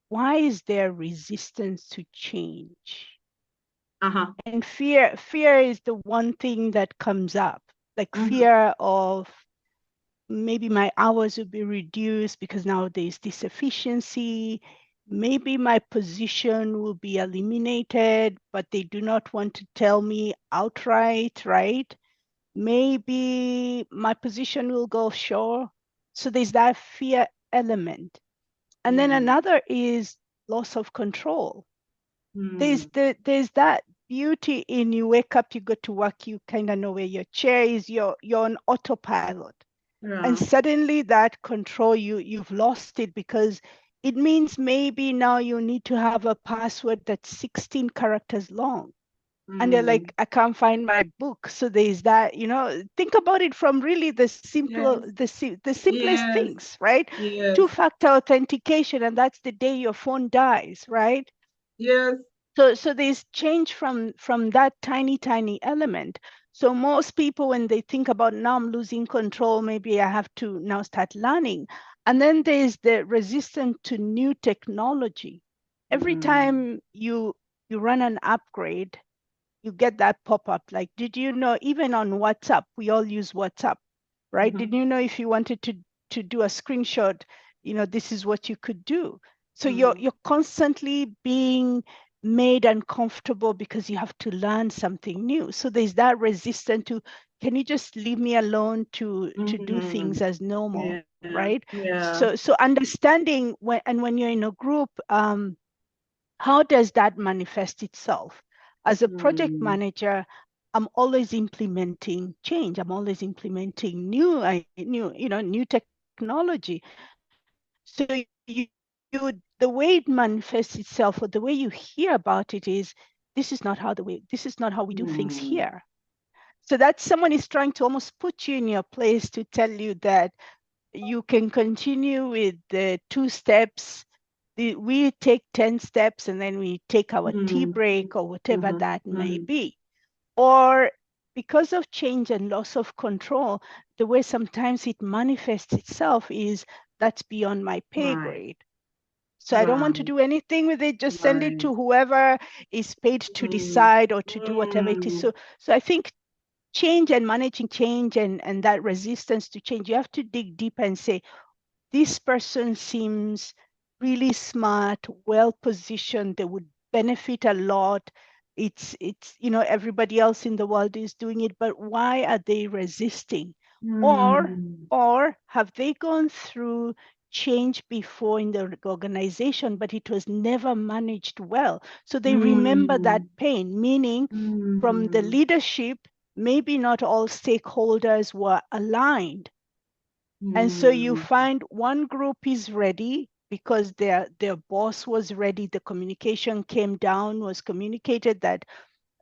B: why is there resistance to change? And fear is the one thing that comes up, like fear of maybe my hours will be reduced because now there's this efficiency. Maybe my position will be eliminated, but they do not want to tell me outright, right? Maybe my position will go offshore. So there's that fear element. And then another is loss of control. There's that beauty in you wake up, you go to work, you kind of know where your chair is, you're on autopilot. And suddenly that control, you've lost it, because it means maybe now you need to have a password that's 16 characters long. And they're like, I can't find my book. So there's that, think about it from really the simple, the simplest things, right? Two-factor authentication, and that's the day your phone dies, right? So there's change from that tiny element. So most people, when they think about, now I'm losing control, maybe I have to now start learning. And then there's the resistance to new technology. Every time you run an upgrade, you get that pop-up. Like, did you know, even on WhatsApp, we all use WhatsApp, right? Did you know if you wanted to do a screenshot, this is what you could do. So you're constantly being made uncomfortable because you have to learn something new. So there's that resistance to, can you just leave me alone to do things as normal, right? So understanding when you're in a group, how does that manifest itself? As a project manager, I'm always implementing change. I'm always implementing new technology. So the way it manifests itself, or the way you hear about it, is this is not how we do things here. So that someone is trying to almost put you in your place to tell you that you can continue with the 2 steps. We take 10 steps and then we take our tea break or whatever that may be. Or because of change and loss of control, the way sometimes it manifests itself is that's beyond my pay grade. So I don't want to do anything with it. Just send it to whoever is paid to decide or to do whatever it is. So I think change and managing change and that resistance to change, you have to dig deep and say, this person seems really smart, well positioned, they would benefit a lot. It's everybody else in the world is doing it, but why are they resisting? Or have they gone through change before in the organization, but it was never managed well? So they remember that pain, meaning from the leadership, maybe not all stakeholders were aligned. And so you find one group is ready because their boss was ready. The communication came down, was communicated that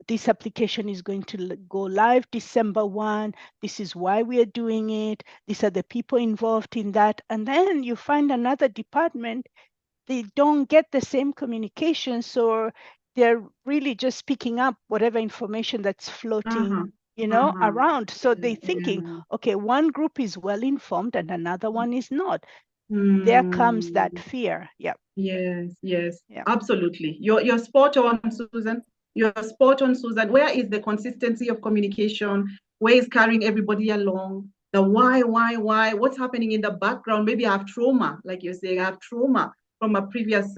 B: this application is going to go live December 1. This is why we are doing it. These are the people involved in that. And then you find another department, they don't get the same communication. So they're really just picking up whatever information that's floating around. So they're thinking, okay, one group is well informed and another one is not. There comes that fear. Yeah.
A: Yes, yeah.
B: Absolutely.
A: You're spot on, Susan. You're spot on, Susan. Where is the consistency of communication? Where is carrying everybody along? The why? What's happening in the background? Maybe I have trauma, like you're saying, I have trauma from a previous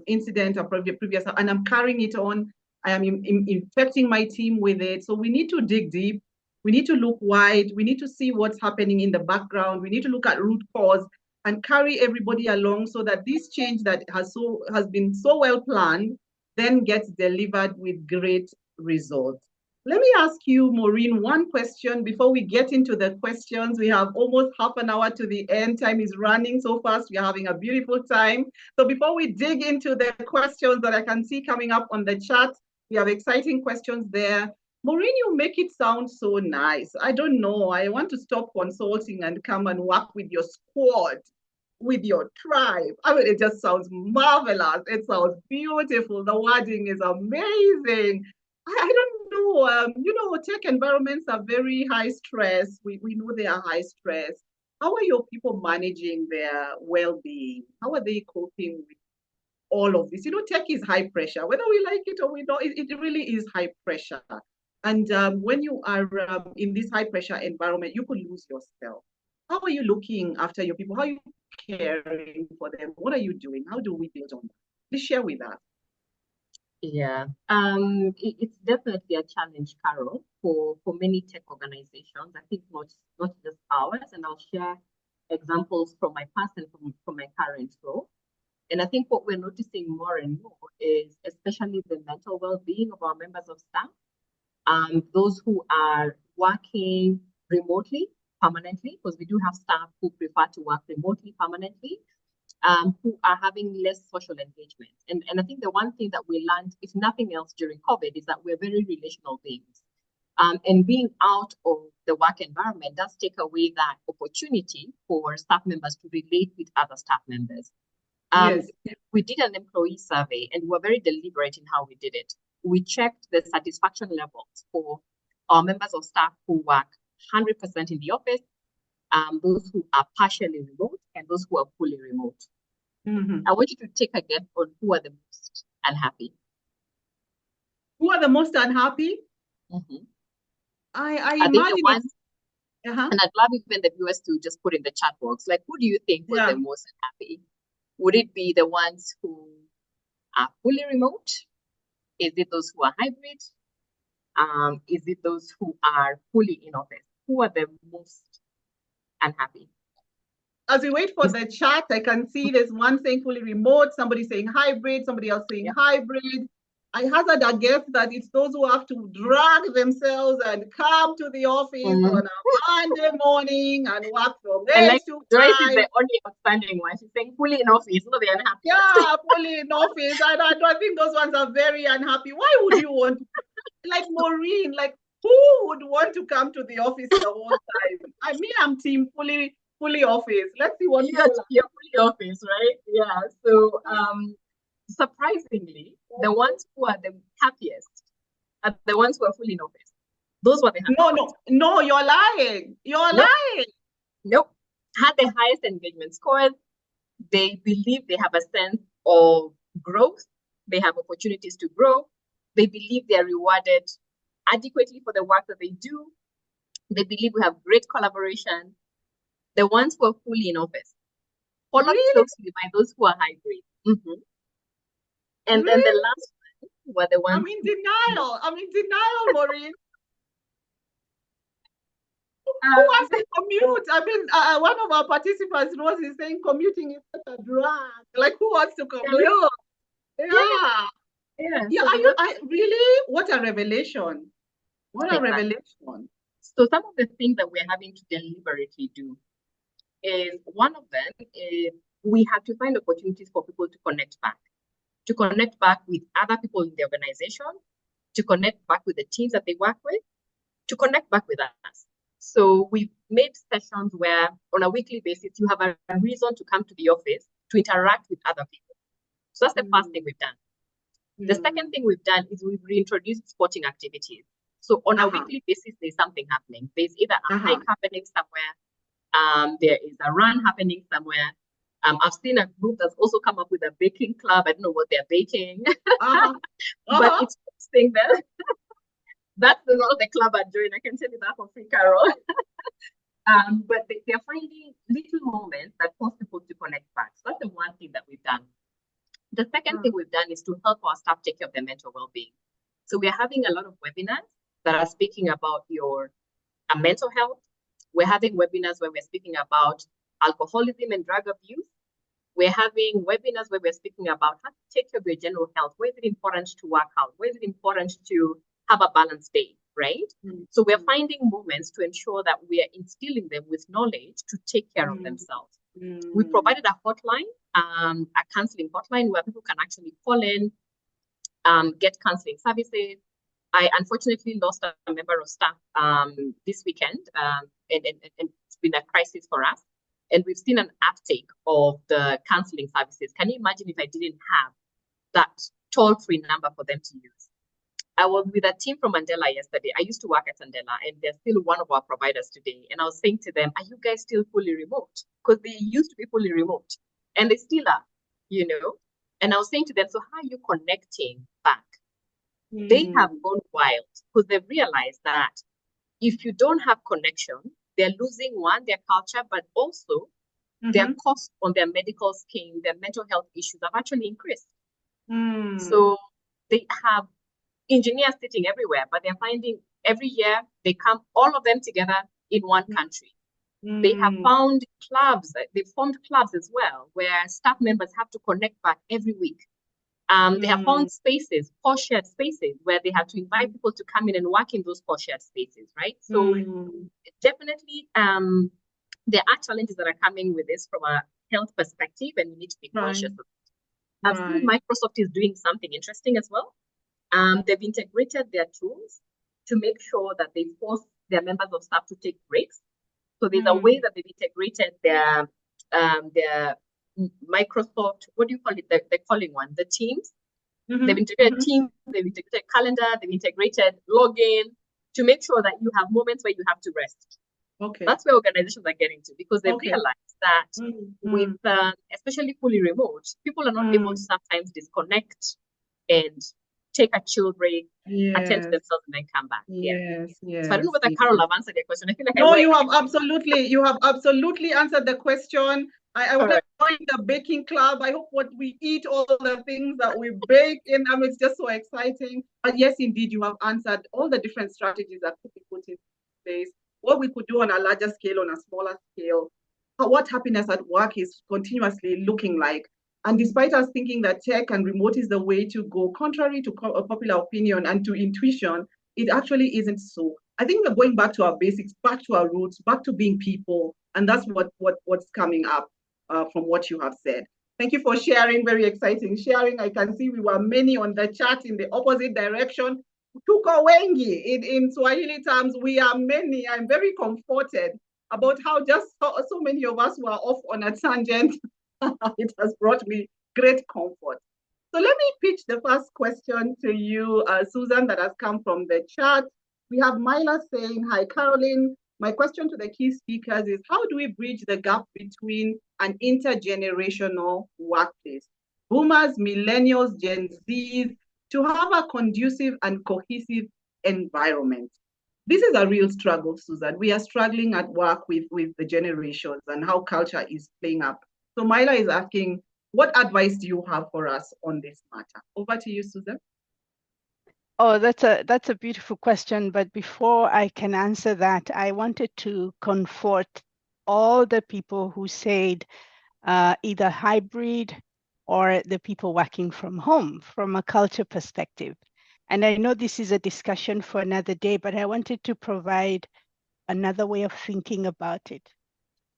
A: incident or previous, and I'm carrying it on. I am infecting my team with it. So we need to dig deep. We need to look wide. We need to see what's happening in the background. We need to look at root cause and carry everybody along so that this change that has been so well planned then gets delivered with great results. Let me ask you, Maureen, one question before we get into the questions. We have almost half an hour to the end. Time is running so fast. We're having a beautiful time. So before we dig into the questions that I can see coming up on the chat, we have exciting questions there. Maureen, you make it sound so nice. I don't know. I want to stop consulting and come and work with your squad, with your tribe. I mean, it just sounds marvelous. It sounds beautiful. The wording is amazing. I don't know. Tech environments are very high stress. We know they are high stress. How are your people managing their well-being? How are they coping with all of this? Tech is high pressure. Whether we like it or we don't, it really is high pressure. And when you are in this high pressure environment, you could lose yourself. How are you looking after your people? How are you caring for them? What are you doing? How do we build on that? Please share with us.
C: Yeah, it's definitely a challenge, Carol, for many tech organizations. I think not just ours, and I'll share examples from my past and from my current role. And I think what we're noticing more and more is especially the mental well-being of our members of staff, those who are working remotely permanently, because we do have staff who prefer to work remotely permanently, who are having less social engagement. And I think the one thing that we learned, if nothing else during COVID, is that we're very relational beings. And being out of the work environment does take away that opportunity for staff members to relate with other staff members.
A: Yes.
C: We did an employee survey and we were very deliberate in how we did it. We checked the satisfaction levels for our members of staff who work 100% in the office, those who are partially remote, and those who are fully remote. I want you to take a guess on who are the most unhappy.
A: Who are the most unhappy? I imagine
C: and I'd love even the viewers to just put in the chat box, like, who do you think was the most unhappy? Would it be the ones who are fully remote? Is it those who are hybrid? Is it those who are fully in office? Who are the most unhappy?
A: As we wait for the chat, I can see there's one saying fully remote, somebody saying hybrid, somebody else saying hybrid. I hazard a guess that it's those who have to drag themselves and come to the office on a Monday morning and work from
C: And
A: 8
C: like
A: to
C: Joyce is
A: 5.
C: the only outstanding one. She's saying fully in office, no, they're unhappy.
A: Yeah, fully in office. And I think those ones are very unhappy. Why would you want to, like Maureen, like who would want to come to the office the whole time? I'm team fully office. Let's see what people are.
C: You're fully office, right? Yeah. So surprisingly, the ones who are the happiest are the ones who are fully in office. Those were the happiest.
A: No, you're lying. You're lying.
C: Nope. Had the highest engagement scores. They believe they have a sense of growth. They have opportunities to grow. They believe they are rewarded adequately for the work that they do. They believe we have great collaboration. The ones who are fully in office, followed closely by those who are hybrid. And then the last one were the ones.
A: I'm in denial. Maureen. Who wants to commute? One of our participants, Rose, is saying commuting is such a drag. Like, who wants to commute? Yeah. Really? What a revelation. What a revelation.
C: So some of the things that we're having to deliberately do is, one of them is we have to find opportunities for people to connect back with other people in the organization, to connect back with the teams that they work with, to connect back with us. So we've made sessions where on a weekly basis, you have a reason to come to the office to interact with other people. So that's the first thing we've done. The second thing we've done is we've reintroduced sporting activities. So on a weekly basis, there's something happening. There's either a hike happening somewhere, there is a run happening somewhere. I've seen a group that's also come up with a baking club. I don't know what they're baking, but it's interesting that that's not the club I joined. I can tell you that for free, Carol. But they're finding little moments that cause people to connect back. So that's the one thing that we've done. The second thing we've done is to help our staff take care of their mental well-being. So we're having a lot of webinars that are speaking about your mental health. We're having webinars where we're speaking about alcoholism and drug abuse. We're having webinars where we're speaking about how to take care of your general health. Where is it important to work out? Where is it important to have a balanced day, right? So we're finding moments to ensure that we are instilling them with knowledge to take care of themselves. We provided a hotline, a counseling hotline where people can actually call in, get counseling services. I unfortunately lost a member of staff this weekend, and it's been a crisis for us. And we've seen an uptake of the counseling services. Can you imagine if I didn't have that toll-free number for them to use? I was with a team from Mandela yesterday. I used to work at Mandela, and they're still one of our providers today. And I was saying to them, are you guys still fully remote? Because they used to be fully remote, and they still are, you know? And I was saying to them, so how are you connecting back? They have gone wild because they've realized that if you don't have connection, they're losing their culture, but also their cost on their medical scheme, their mental health issues have actually increased. So they have engineers sitting everywhere, but they're finding every year they come, all of them together in one country. They have found clubs, they've formed clubs as well, where staff members have to connect back every week. They have found spaces, shared spaces, where they have to invite people to come in and work in those shared spaces, right? So definitely, there are challenges that are coming with this from a health perspective, and we need to be conscious of it. I've seen Microsoft is doing something interesting as well. They've integrated their tools to make sure that they force their members of staff to take breaks. So there's a way that they've integrated their Microsoft, what do you call it? They're calling one, the Teams. They've integrated Teams, they've integrated calendar, they've integrated login to make sure that you have moments where you have to rest. Okay. That's where organizations are getting to, because they've realized that with especially fully remote, people are not able to sometimes disconnect and take a chill break, attend to themselves, and then come back. So I don't know whether Carol have answered your question. I feel like
A: you have absolutely answered the question. I want to join the baking club. I hope what we eat, all the things that we bake in, it's just so exciting. But yes, indeed, you have answered all the different strategies that could be put in place. What we could do on a larger scale, on a smaller scale, what happiness at work is continuously looking like. And despite us thinking that tech and remote is the way to go, contrary to popular opinion and to intuition, it actually isn't so. I think we're going back to our basics, back to our roots, back to being people. And that's what's coming up from what you have said. Thank you for sharing. Very exciting sharing. I can see we were many on the chat in the opposite direction. Tuko wengi. In Swahili terms, we are many. I'm very comforted about how just so many of us were off on a tangent. It has brought me great comfort. So let me pitch the first question to you, Susan, that has come from the chat. We have Myla saying, hi, Caroline. My question to the key speakers is, how do we bridge the gap between an intergenerational workplace, boomers, millennials, Gen Zs, to have a conducive and cohesive environment? This is a real struggle, Susan. We are struggling at work with the generations and how culture is playing up. So Myla is asking, what advice do you have for us on this matter? Over to you, Susan.
B: Oh, that's a beautiful question. But before I can answer that, I wanted to comfort all the people who said either hybrid or the people working from home from a culture perspective. And I know this is a discussion for another day, but I wanted to provide another way of thinking about it.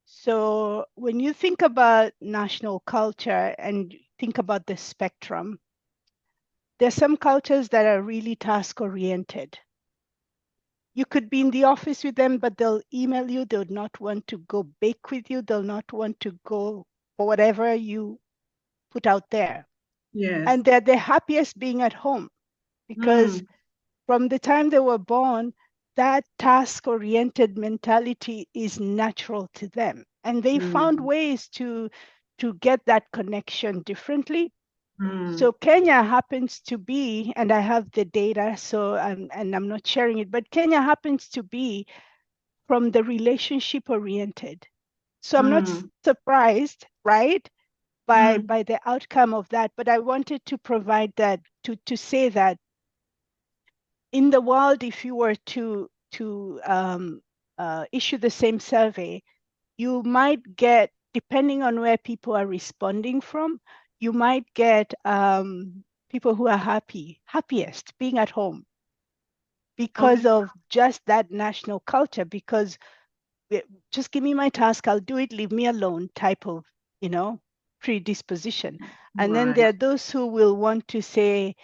B: So when you think about national culture and think about the spectrum, there's some cultures that are really task-oriented. You could be in the office with them, but they'll email you. They'll not want to go bake with you. They'll not want to go for whatever you put out there.
A: Yes.
B: And they're the happiest being at home because from the time they were born, that task-oriented mentality is natural to them. And they found ways to get that connection differently. So Kenya happens to be, and I have the data, so and I'm not sharing it, but Kenya happens to be from the relationship-oriented. So I'm not surprised, right, by the outcome of that. But I wanted to provide that, to say that in the world, if you were to issue the same survey, you might get, depending on where people are responding from, you might get people who are happiest being at home because of just that national culture, because just give me my task, I'll do it, leave me alone type of, predisposition. And then there are those who will want to say,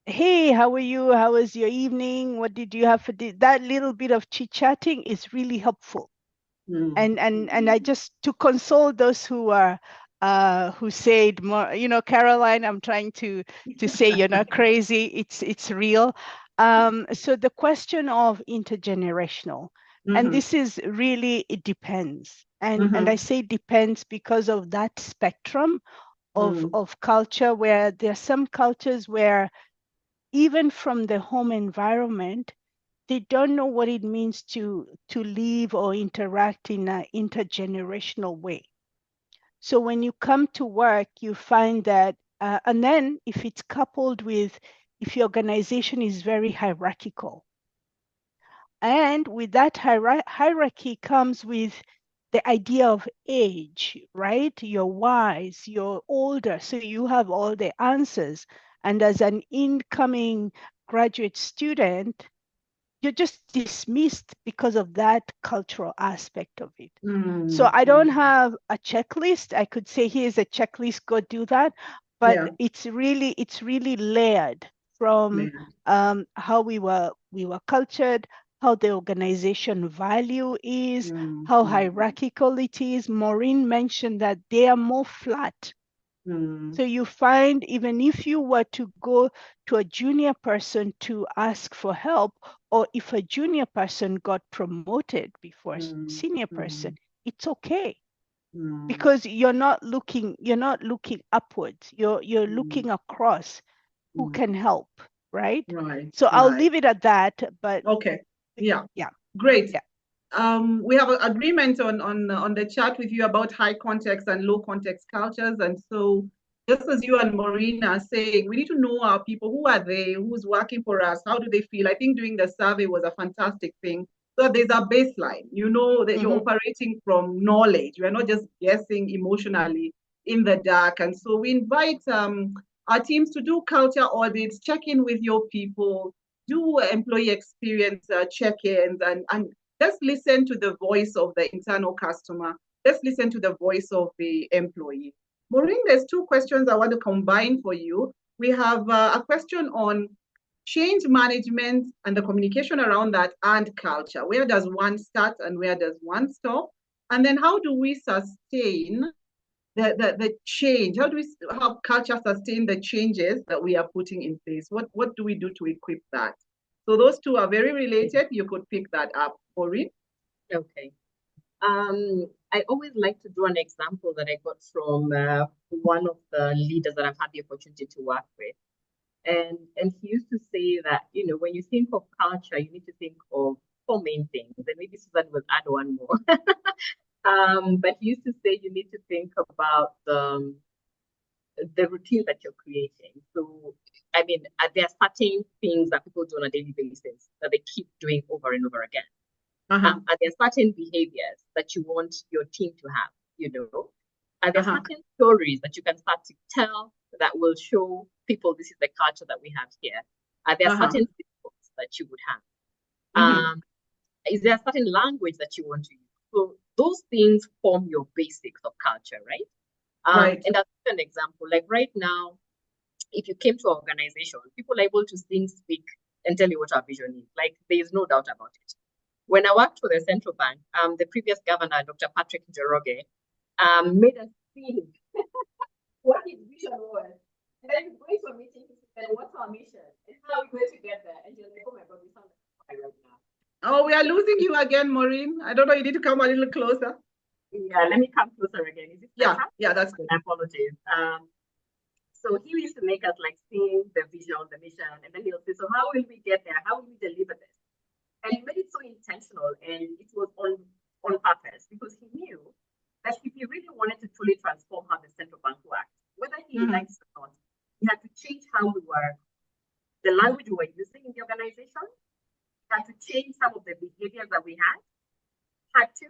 B: hey, how are you? How was your evening? What did you have for that little bit of chit-chatting is really helpful. And I just, to console those who are who said more, Caroline, I'm trying to say you're not crazy, it's real. So the question of intergenerational, and this is really, it depends. And I say depends because of that spectrum of culture, where there are some cultures where even from the home environment, they don't know what it means to live or interact in an intergenerational way. So when you come to work, you find that, and then if it's coupled with, if your organization is very hierarchical, and with that hierarchy comes with the idea of age, right? You're wise, you're older, so you have all the answers. And as an incoming graduate student, you're just dismissed because of that cultural aspect of it. So I don't have a checklist. I could say, here's a checklist, go do that. But it's really layered from how we were cultured, how the organization value is, how hierarchical it is. Maureen mentioned that they are more flat. So you find, even if you were to go to a junior person to ask for help, or if a junior person got promoted before a senior person, it's okay. Because you're not looking upwards, you're looking across who can help, right? So I'll leave it at that, but
A: Great. We have an agreement on the chat with you about high context and low context cultures. And so just as you and Maureen are saying, we need to know our people. Who are they? Who's working for us? How do they feel? I think doing the survey was a fantastic thing. So there's a baseline, that you're operating from knowledge. You are not just guessing emotionally in the dark. And so we invite our teams to do culture audits, check in with your people, do employee experience check-ins, and let's listen to the voice of the internal customer. Let's listen to the voice of the employee. Maureen, there's two questions I want to combine for you. We have a question on change management and the communication around that and culture. Where does one start and where does one stop? And then how do we sustain the change? How do we help culture sustain the changes that we are putting in place? What do we do to equip that? So those two are very related. You could pick that up, Maureen.
C: Okay. I always like to draw an example that I got from one of the leaders that I've had the opportunity to work with. And he used to say that, you know, when you think of culture, you need to think of four main things. And maybe Susan will add one more. But he used to say you need to think about the routine that you're creating. So, I mean, there are certain things that people do on a daily basis that they keep doing over and over again. And there are certain behaviors that you want your team to have, you know. And there are certain stories that you can start to tell that will show people this is the culture that we have here. There are certain symbols that you would have. Is there a certain language that you want to use? So those things form your basics of culture, right?
A: Right.
C: And that's an example. Like right now, if you came to an organization, people are able to speak, and tell you what our vision is. Like there is no doubt about it. When I worked for the central bank, the previous governor, Dr. Patrick Njoroge, made us see what his vision was. And then going to a meeting, he said, what's our mission? And how are we going to get there? And you're like, oh my God, we sound like right now.
A: Oh, we are losing you again, Maureen. I don't know, you need to come a little closer.
C: Yeah, let me come closer again. Is it better?
A: Yeah, that's good.
C: Apologies. So he used to make us like seeing the vision, the mission, and then he'll say, so how will we get there? How will we deliver this? And he made it so intentional, and it was on purpose, because he knew that if he really wanted to truly transform how the central bank worked, whether he likes it or not, he had to change how we were, the language we were using in the organization, had to change some of the behaviors that we had to.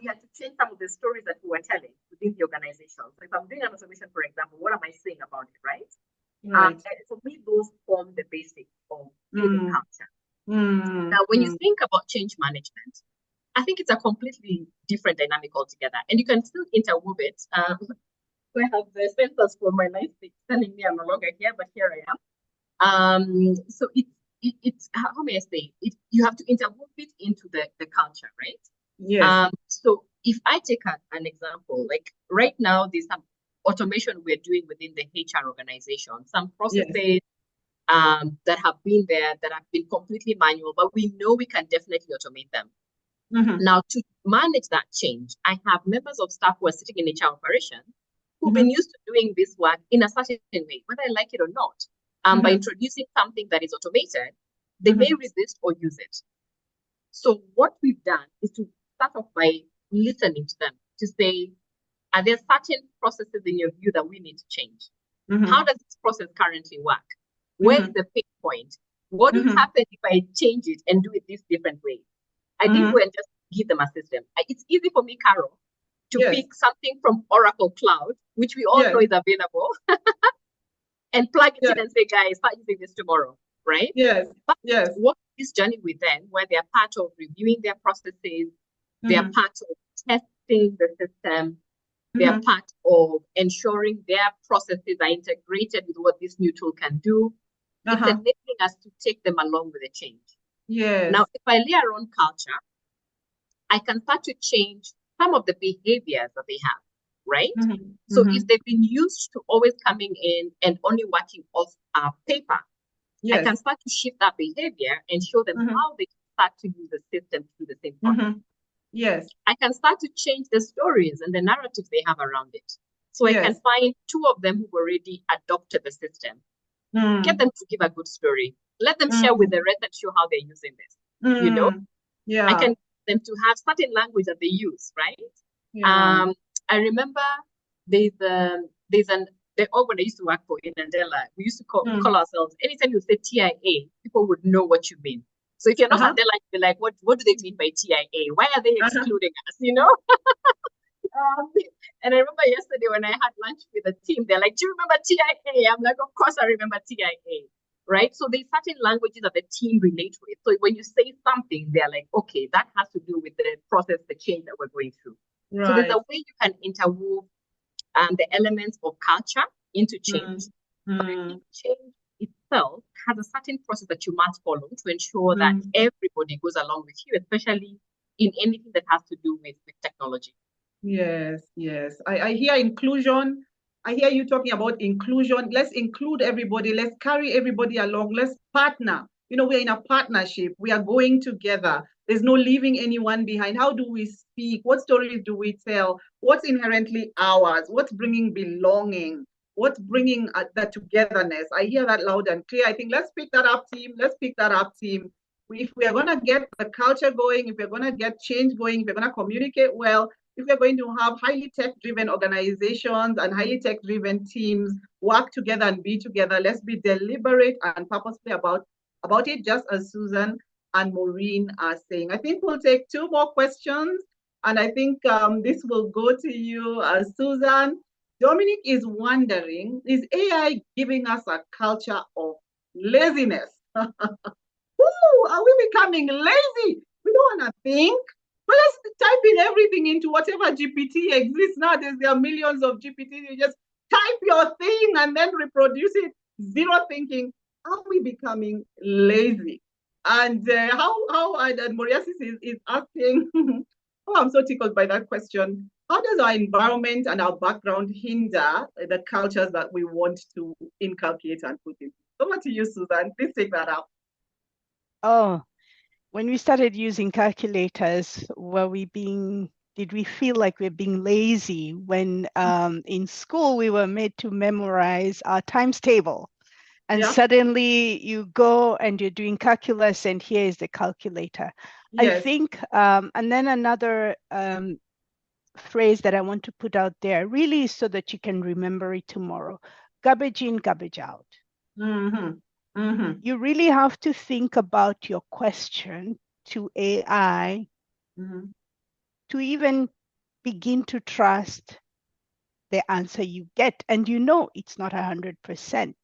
C: He had to change some of the stories that we were telling within the organization. So if I'm doing an automation, for example, what am I saying about it, right? And for me, those form the basics of building culture. Now, when you think about change management, I think it's a completely different dynamic altogether. And you can still interweave it. I have the sensors for my life telling me I'm no longer here, but here I am. So it's how may I say it? You have to interweave it into the culture, right?
A: Yes.
C: So if I take an example, like right now, there's some automation we're doing within the HR organization, some processes that have been there that have been completely manual, but we know we can definitely automate them. Now, to manage that change, I have members of staff who are sitting in HR operations who've been used to doing this work in a certain way, whether I like it or not. By introducing something that is automated, they may resist or use it. So what we've done is to start off by listening to them to say, are there certain processes in your view that we need to change? How does this process currently work? Where's the pain point? What would happen if I change it and do it this different way? I didn't go and just give them a system. It's easy for me, Carol, to pick something from Oracle Cloud, which we all know is available, and plug it in and say, guys, start using this tomorrow, right? But what this journey with them, where they are part of reviewing their processes, they are part of testing the system, they are part of ensuring their processes are integrated with what this new tool can do. It's enabling us to take them along with the change. Now, if I layer on culture, I can start to change some of the behaviors that they have, right? So if they've been used to always coming in and only working off paper, I can start to shift that behavior and show them how they can start to use the system to do the same process. I can start to change the stories and the narratives they have around it. So I can find two of them who've already adopted the system, get them to give a good story, let them share with the rest and show how they're using this. You know, I can get them to have certain language that they use, right? I remember the org I used to work for in Andela, we used to call ourselves, anytime you say TIA, people would know what you mean. So if you're not Andela, you'd be like, what do they mean by TIA? Why are they excluding us, you know? And I remember yesterday when I had lunch with the team, they're like, "Do you remember TIA?" I'm like, "Of course I remember TIA." Right? So there's certain languages that the team relate with. So when you say something, they're like, "Okay, that has to do with the process, the change that we're going through." So there's a way you can interweave the elements of culture into change. But change itself has a certain process that you must follow to ensure that everybody goes along with you, especially in anything that has to do with technology.
A: Yes, yes. I hear inclusion. I hear you talking about inclusion. Let's include everybody. Let's carry everybody along. Let's partner. You know, we're in a partnership. We are going together. There's no leaving anyone behind. How do we speak? What stories do we tell? What's inherently ours? What's bringing belonging? What's bringing that togetherness? I hear that loud and clear. I think let's pick that up, team. Let's pick that up, team. If we are going to get the culture going, if we're going to get change going, if we're going to communicate well, if we're going to have highly tech-driven organizations and highly tech-driven teams work together and be together, let's be deliberate and purposeful about it, just as Susan and Maureen are saying. I think we'll take 2 more questions, and I think this will go to you, Susan. Dominic is wondering, is AI giving us a culture of laziness? Ooh, are we becoming lazy? We don't want to think. Well, let's type in everything into whatever GPT exists nowadays. There are millions of GPTs. You just type your thing and then reproduce it. Zero thinking. Are we becoming lazy? And how Moriasis is asking, oh, I'm so tickled by that question. How does our environment and our background hinder the cultures that we want to inculcate and put in? Over to you, Susan. Please take that up.
B: Oh, when we started using calculators, did we feel like we're being lazy when in school we were made to memorize our times table? And suddenly you go and you're doing calculus and here is the calculator. Yes. I think, and then another phrase that I want to put out there really so that you can remember it tomorrow: garbage in, garbage out. You really have to think about your question to AI to even begin to trust the answer you get. And you know it's not 100%.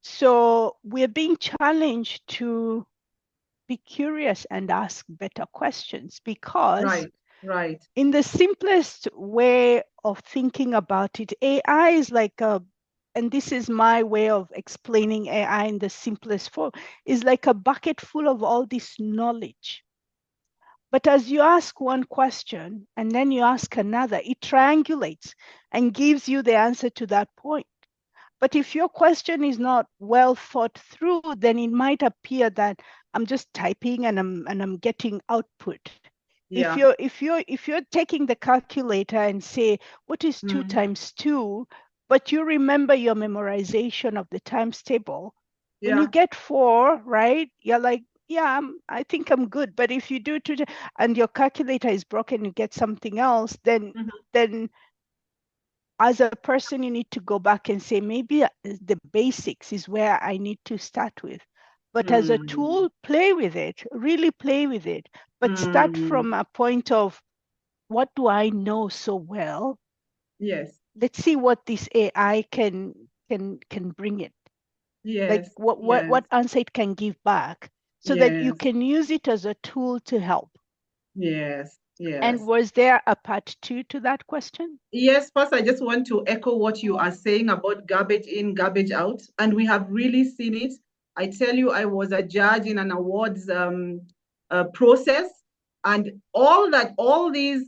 B: So we're being challenged to be curious and ask better questions, because in the simplest way of thinking about it, AI is like and this is my way of explaining AI in the simplest form, is like a bucket full of all this knowledge. But as you ask one question and then you ask another, it triangulates and gives you the answer to that point. But if your question is not well thought through, then it might appear that I'm just typing and I'm getting output. Yeah. If you're taking the calculator and say, what is 2 times 2? But you remember your memorization of the times table. When you get 4, right? You're like, yeah, I think I'm good. But if you do 2 and your calculator is broken, you get something else, then as a person, you need to go back and say, maybe the basics is where I need to start with. But as a tool, play with it, really play with it. But start from a point of, what do I know so well? Yes. Let's see what this AI can bring it. Yes. Like what answer it can give back, so that you can use it as a tool to help. Yes. Yes. And was there a part 2 to that question?
A: Yes, Pastor, I just want to echo what you are saying about garbage in, garbage out. And we have really seen it. I tell you, I was a judge in an awards process, and all these,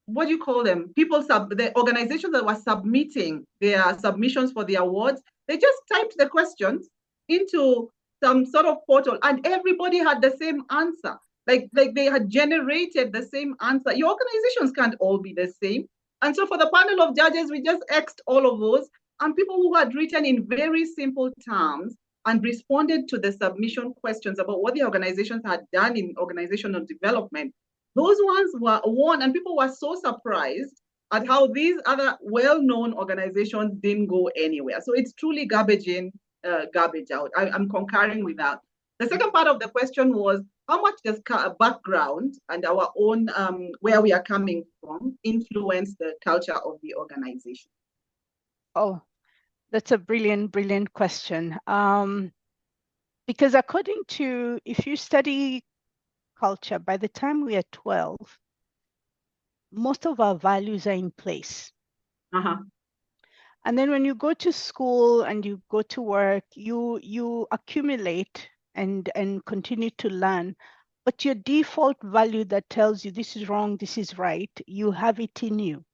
A: what do you call them? The organizations that were submitting their submissions for the awards, they just typed the questions into some sort of portal, and everybody had the same answer. Like they had generated the same answer. Your organizations can't all be the same. And so for the panel of judges, we just X'd all of those, and people who had written in very simple terms and responded to the submission questions about what the organizations had done in organizational development, those ones were won, and people were so surprised at how these other well-known organizations didn't go anywhere. So it's truly garbage in, garbage out. I'm concurring with that. The second part of the question was, how much does background and our own where we are coming from influence the culture of the organization?
B: Oh, that's a brilliant, brilliant question. Because according to, if you study culture, by the time we are 12, most of our values are in place.
A: Uh-huh.
B: And then when you go to school and you go to work, you accumulate and continue to learn. But your default value that tells you this is wrong, this is right, you have it in you,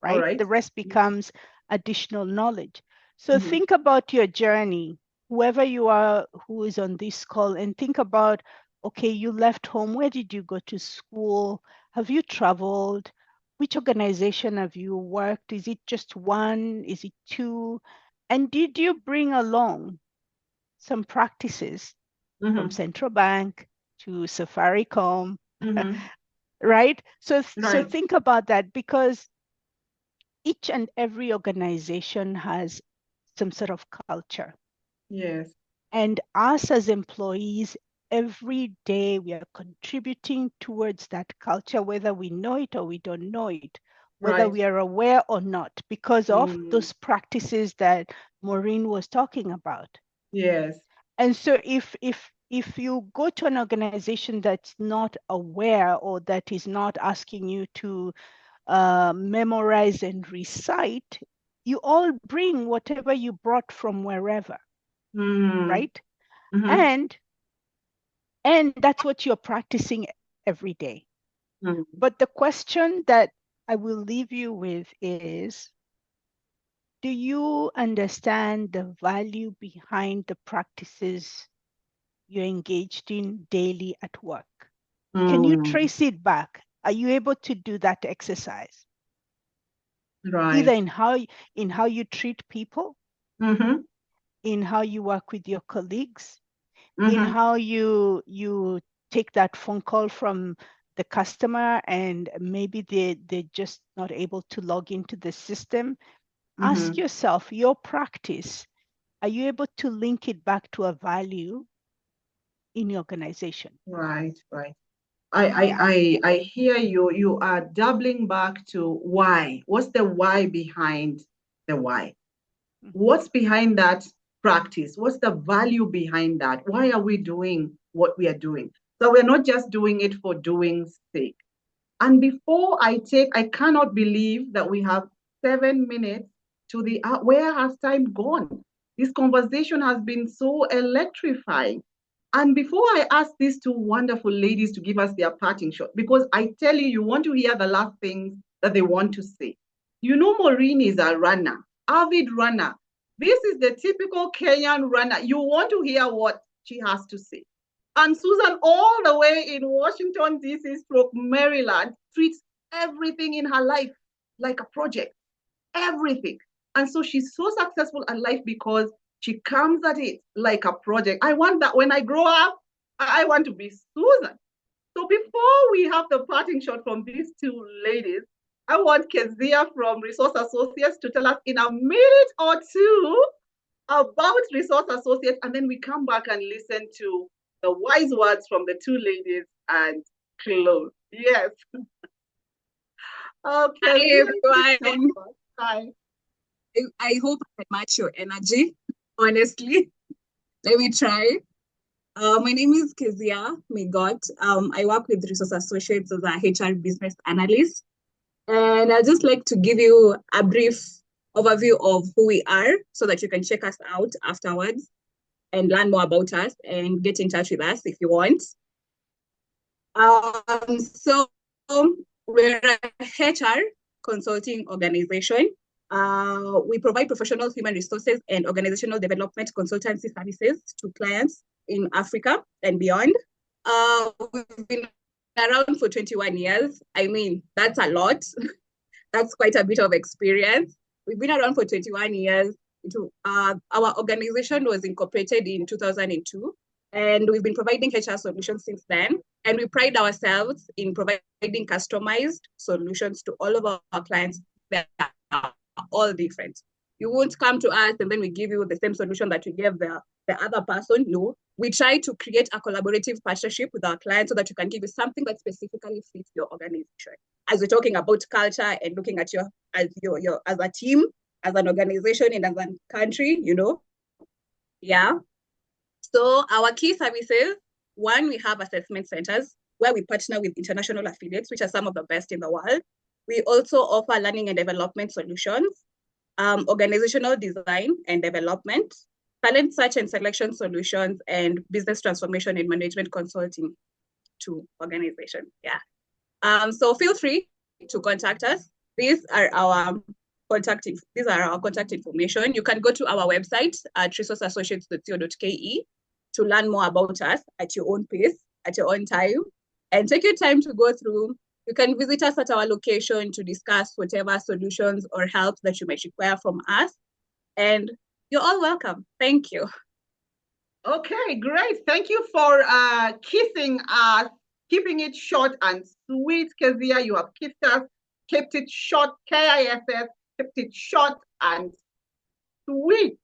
B: right?
A: All right.
B: The rest becomes additional knowledge. So
A: Mhm.
B: think about your journey, whoever you are who is on this call, and think about, okay, you left home. Where did you go to school? Have you traveled? Which organization have you worked? Is it just one? Is it two? And did you bring along some practices from
A: Mhm.
B: Central Bank to Safaricom,
A: Mhm.
B: right? So
A: Right.
B: think about that, because each and every organization has some sort of culture.
A: Yes.
B: And us as employees, every day we are contributing towards that culture, whether we know it or we don't know it, whether
A: Right.
B: we are aware or not, because of
A: Mm.
B: those practices that Maureen was talking about.
A: Yes.
B: And so if you go to an organization that's not aware, or that is not asking you to memorize and recite, you all bring whatever you brought from wherever,
A: Mm.
B: right?
A: Mhm.
B: And that's what you're practicing every day.
A: Mm.
B: But the question that I will leave you with is, do you understand the value behind the practices you're engaged in daily at work? Can you
A: Mm.
B: trace it back? Are you able to do that exercise? Either
A: Right.
B: in how you treat people,
A: Mhm.
B: in how you work with your colleagues, in
A: Mhm.
B: how you take that phone call from the customer and maybe they're just not able to log into the system. Ask
A: Mhm.
B: yourself, your practice, are you able to link it back to a value in your organization?
A: Right. Right.
B: Yeah.
A: I hear you. You are doubling back to why. What's the why behind the why?
B: Mhm.
A: What's behind that practice? What's the value behind that? Why are we doing what we are doing? So we're not just doing it for doing's sake. And before I cannot believe that we have 7 minutes to the where has time gone? This conversation has been so electrifying. And before I ask these two wonderful ladies to give us their parting shot, because I tell you, you want to hear the last things that they want to say. You know, Maureen is a runner, avid runner. This is the typical Kenyan runner. You want to hear what she has to say. And Susan, all the way in Washington, D.C., stroke Maryland, treats everything in her life like a project, everything. And so she's so successful at life because she comes at it like a project. I want that when I grow up, I want to be Susan. So before we have the parting shot from these two ladies, I want Kezia from Resource Associates to tell us in a minute or two about Resource Associates, and then we come back and listen to the wise words from the two ladies and close. Yes. Okay.
D: Hi everyone.
A: Hi.
D: I hope I can match your energy. Honestly, let me try. My name is Kezia Migot. I work with Resource Associates as a HR business analyst, and I'd just like to give you a brief overview of who we are, so that you can check us out afterwards and learn more about us and get in touch with us if you want. So we're a HR consulting organization. We provide professional human resources and organizational development consultancy services to clients in Africa and beyond. We've been around for 21 years. I mean, that's a lot. That's quite a bit of experience. We've been around for 21 years. Our organization was incorporated in 2002, and we've been providing HR solutions since then. And we pride ourselves in providing customized solutions to all of our clients that are all different. You won't come to us and then we give you the same solution that we gave the other person. No, we try to create a collaborative partnership with our clients so that you can give you something that specifically fits your organization. As we're talking about culture and looking at your as a team, as an organization, and as a country, Yeah. So our key services, one, we have assessment centers where we partner with international affiliates, which are some of the best in the world. We also offer learning and development solutions, organizational design and development, talent search and selection solutions, and business transformation and management consulting to organizations. Yeah. So feel free to contact us. These are our contact information. You can go to our website at resourceassociates.co.ke to learn more about us at your own pace, at your own time, and take your time to go through. You can visit us at our location to discuss whatever solutions or help that you might require from us. And you're all welcome. Thank you.
A: Okay, great. Thank you for kissing us, keeping it short and sweet. Kezia, you have kissed us, kept it short. KISS, kept it short and sweet.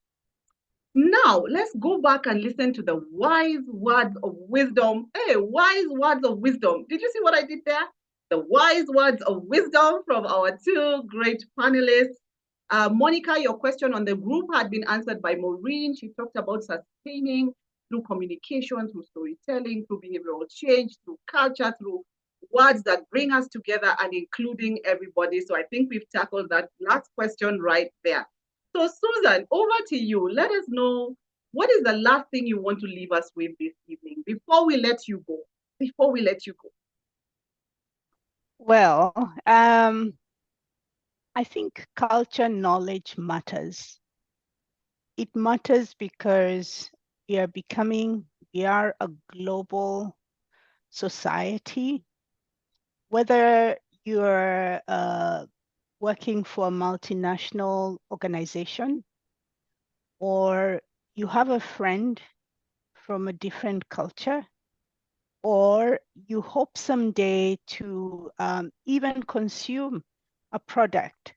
A: Now, let's go back and listen to the wise words of wisdom. Hey, wise words of wisdom. Did you see what I did there? The wise words of wisdom from our two great panelists. Monica, your question on the group had been answered by Maureen. She talked about sustaining through communication, through storytelling, through behavioral change, through culture, through words that bring us together and including everybody. So I think we've tackled that last question right there. So Susan, over to you. Let us know, what is the last thing you want to leave us with this evening before we let you go?
B: Well, I think culture knowledge matters. It matters because we are a global society. Whether you're working for a multinational organization or you have a friend from a different culture, or you hope someday to even consume a product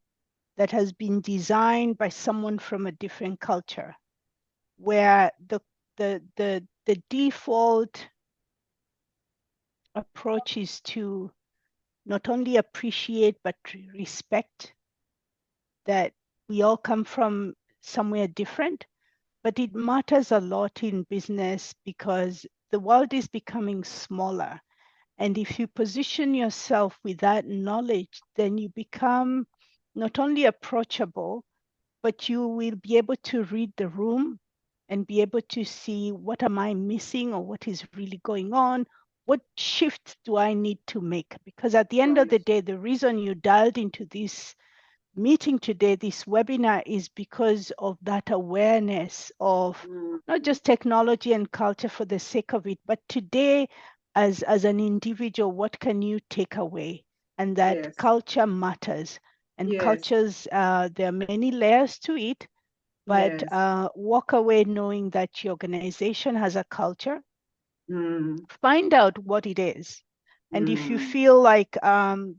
B: that has been designed by someone from a different culture, where the default approach is to not only appreciate but respect that we all come from somewhere different. But it matters a lot in business because the world is becoming smaller. And if you position yourself with that knowledge, then you become not only approachable, but you will be able to read the room and be able to see, what am I missing or what is really going on? What shift do I need to make? Because at the end of the day, the reason you dialed into this meeting today, this webinar, is because of that awareness of not just technology and culture for the sake of it, but today as an individual, what can you take away? And that culture matters. And cultures, there are many layers to it, but walk away knowing that your organization has a culture. Find out what it is. And if you feel like,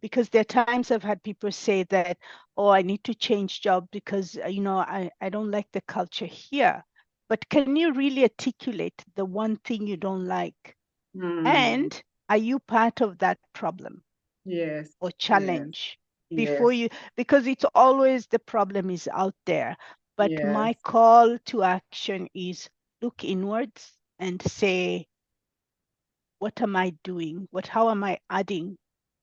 B: because there are times I've had people say that, oh, I need to change job because, I don't like the culture here. But can you really articulate the one thing you don't like? And are you part of that problem?
A: Yes.
B: Or challenge? Before you, because it's always the problem is out there. But my call to action is look inwards and say, what am I doing? How am I adding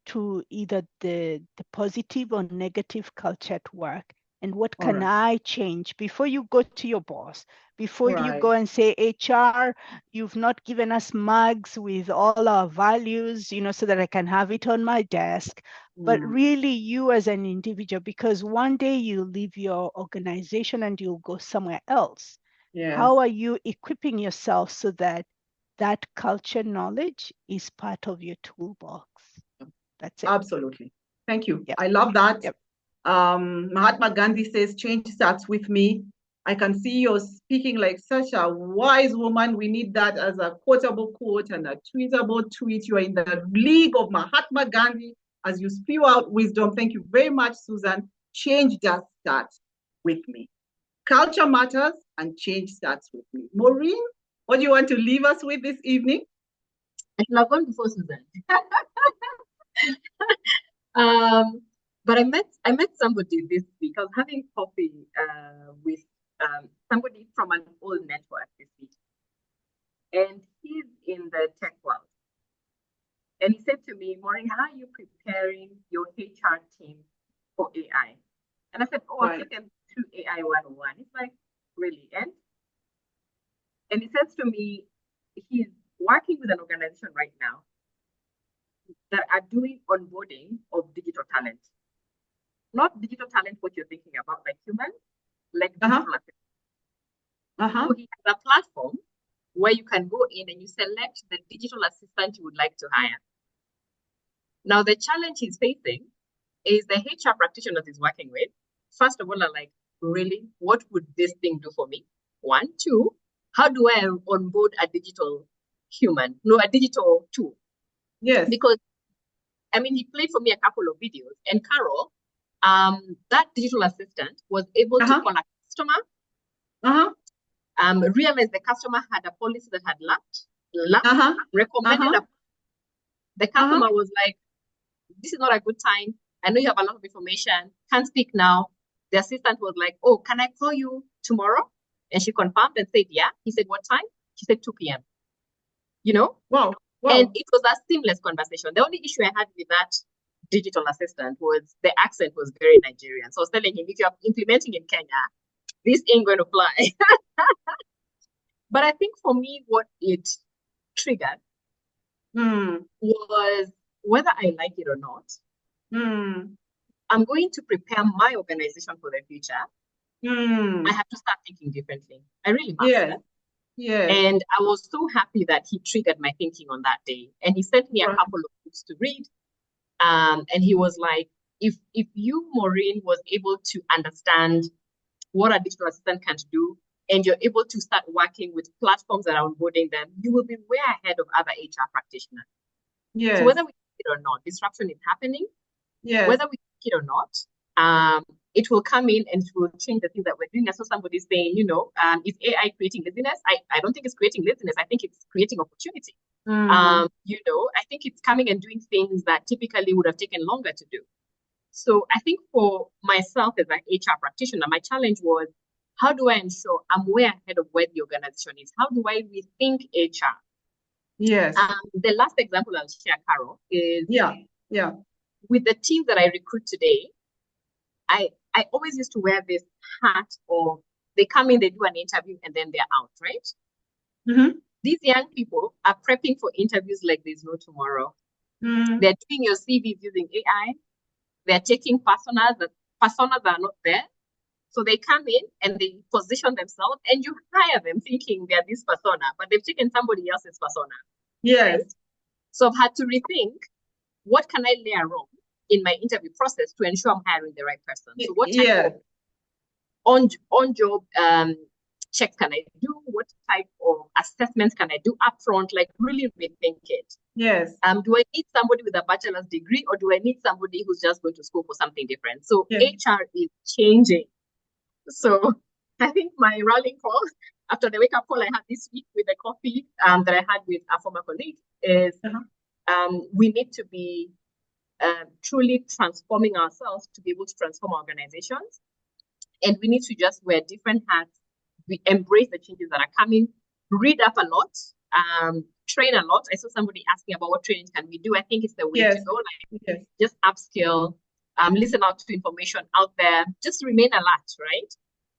B: to either the positive or negative culture at work? And what can I change before you go to your boss? Before you go and say, HR, you've not given us mugs with all our values, so that I can have it on my desk. But really you as an individual, because one day you leave your organization and you'll go somewhere else. How are you equipping yourself so that that culture knowledge is part of your toolbox? That's it.
A: Absolutely. Thank you. I love that. Mahatma Gandhi says, change starts with me. I can see you're speaking like such a wise woman. We need that as a quotable quote and a tweetable tweet. You are in the league of Mahatma Gandhi as you spew out wisdom. Thank you very much, Susan. Change does start with me. Culture matters and change starts with me. Maureen, what do you want to leave us with this evening?
C: I should have gone before Susan. But I met somebody this week. I was having coffee with somebody from an old network this week, and he's in the tech world. And he said to me, Maureen, how are you preparing your HR team for AI? And I said, oh, I've taken through AI 101. He's like, really? And he says to me, he's working with an organization right now that are doing onboarding of digital talent. Not digital talent, what you're thinking about, like human, like digital assistant. So he has a platform where you can go in and you select the digital assistant you would like to hire. Now, the challenge he's facing is the HR practitioners he's working with. First of all, are like, really, what would this thing do for me? 1, 2, how do I onboard a digital human? No, a digital tool.
A: Yes.
C: Because, I mean, he played for me a couple of videos, and Carol, that digital assistant was able to call a customer, realize the customer had a policy that had lapsed, recommended the customer was like, this is not a good time. I know you have a lot of information, can't speak now. The assistant was like, oh, can I call you tomorrow? And she confirmed and said, yeah. He said, what time? She said 2 p.m. You know?
A: Wow.
C: And it was a seamless conversation. The only issue I had with that digital assistant was the accent was very Nigerian. So I was telling him, if you're implementing in Kenya, this ain't going to fly. But I think for me, what it triggered was whether I like it or not, I'm going to prepare my organization for the future. I have to start thinking differently. I really must.
A: Yeah.
C: And I was so happy that he triggered my thinking on that day. And he sent me a couple of books to read. And he was like, if you, Maureen, was able to understand what a digital assistant can do, and you're able to start working with platforms that are onboarding them, you will be way ahead of other HR practitioners.
A: Yes.
C: So whether we think it or not, disruption is happening.
A: Yes.
C: Whether we think it or not, it will come in and it will change the things that we're doing. I saw somebody saying, you know, is AI creating laziness? I don't think it's creating laziness. I think it's creating opportunity. You know, I think it's coming and doing things that typically would have taken longer to do. So I think for myself as an HR practitioner, my challenge was, how do I ensure I'm way ahead of where the organization is? How do I rethink HR?
A: Yes.
C: The last example I'll share, Carol, is with the team that I recruit today, I always used to wear this hat of they come in, they do an interview, and then they're out, right? These young people are prepping for interviews like there's no tomorrow. They're doing your CVs using AI. They're taking personas that are not there. So they come in and they position themselves, and you hire them thinking they're this persona, but they've taken somebody else's persona.
A: Yes.
C: Right? So I've had to rethink, what can I layer on in my interview process to ensure I'm hiring the right person? So what type of on-job checks can I do? What type of assessments can I do upfront? Like really rethink it.
A: Yes.
C: Do I need somebody with a bachelor's degree, or do I need somebody who's just going to school for something different? So HR is changing. So I think my rallying call after the wake-up call I had this week with the coffee that I had with a former colleague is we need to be truly transforming ourselves to be able to transform our organizations. And we need to just wear different hats. We embrace the changes that are coming, read up a lot, train a lot. I saw somebody asking about what training can we do. I think it's the way to go, like just upskill, listen out to information out there, just remain alert, right?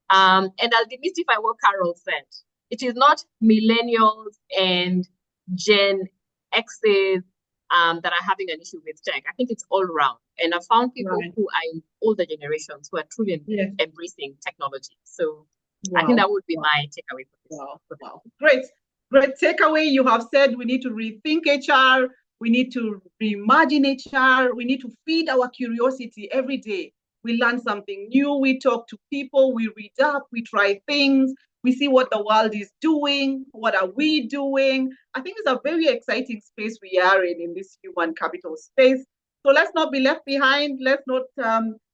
C: And I'll demystify what Carol said. It is not millennials and Gen X's that are having an issue with tech. I think it's all around. And I found people who are in older generations who are truly embracing technology. So I think that would be my takeaway for this.
A: Great takeaway. You have said we need to rethink HR. We need to reimagine HR. We need to feed our curiosity every day. We learn something new. We talk to people. We read up. We try things. We see what the world is doing. What are we doing? I think it's a very exciting space we are in this human capital space. So let's not be left behind. Let's not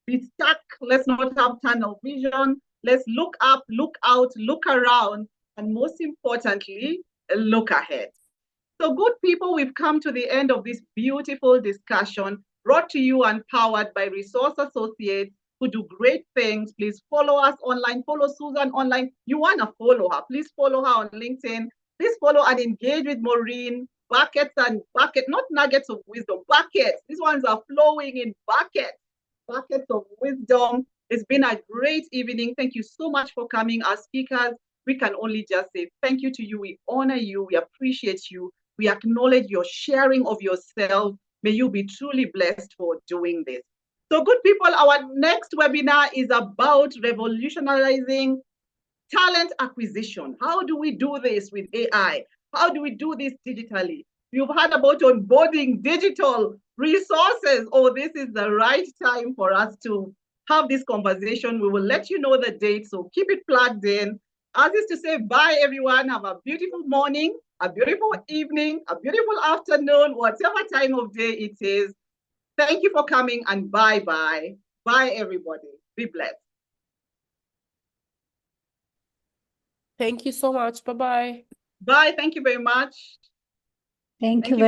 A: be stuck. Let's not have tunnel vision. Let's look up, look out, look around, and most importantly, look ahead. So good people, we've come to the end of this beautiful discussion brought to you and powered by Resource Associates who do great things. Please follow us online. Follow Susan online. You want to follow her. Please follow her on LinkedIn. Please follow and engage with Maureen. Buckets and buckets, not nuggets of wisdom, buckets. These ones are flowing in buckets. Buckets of wisdom. It's been a great evening. Thank you so much for coming. Our speakers, we can only just say thank you to you. We honor you. We appreciate you. We acknowledge your sharing of yourself. May you be truly blessed for doing this. So good people, our next webinar is about revolutionizing talent acquisition. How do we do this with AI? How do we do this digitally? You've heard about onboarding digital resources. Oh, this is the right time for us to have this conversation. We will let you know the date, so keep it plugged in. As is to say, bye everyone. Have a beautiful morning, a beautiful evening, a beautiful afternoon, whatever time of day it is. Thank you for coming and bye-bye. Bye, everybody. Be blessed.
E: Thank you so much. Bye-bye.
A: Bye. Thank you very much.
F: Thank you very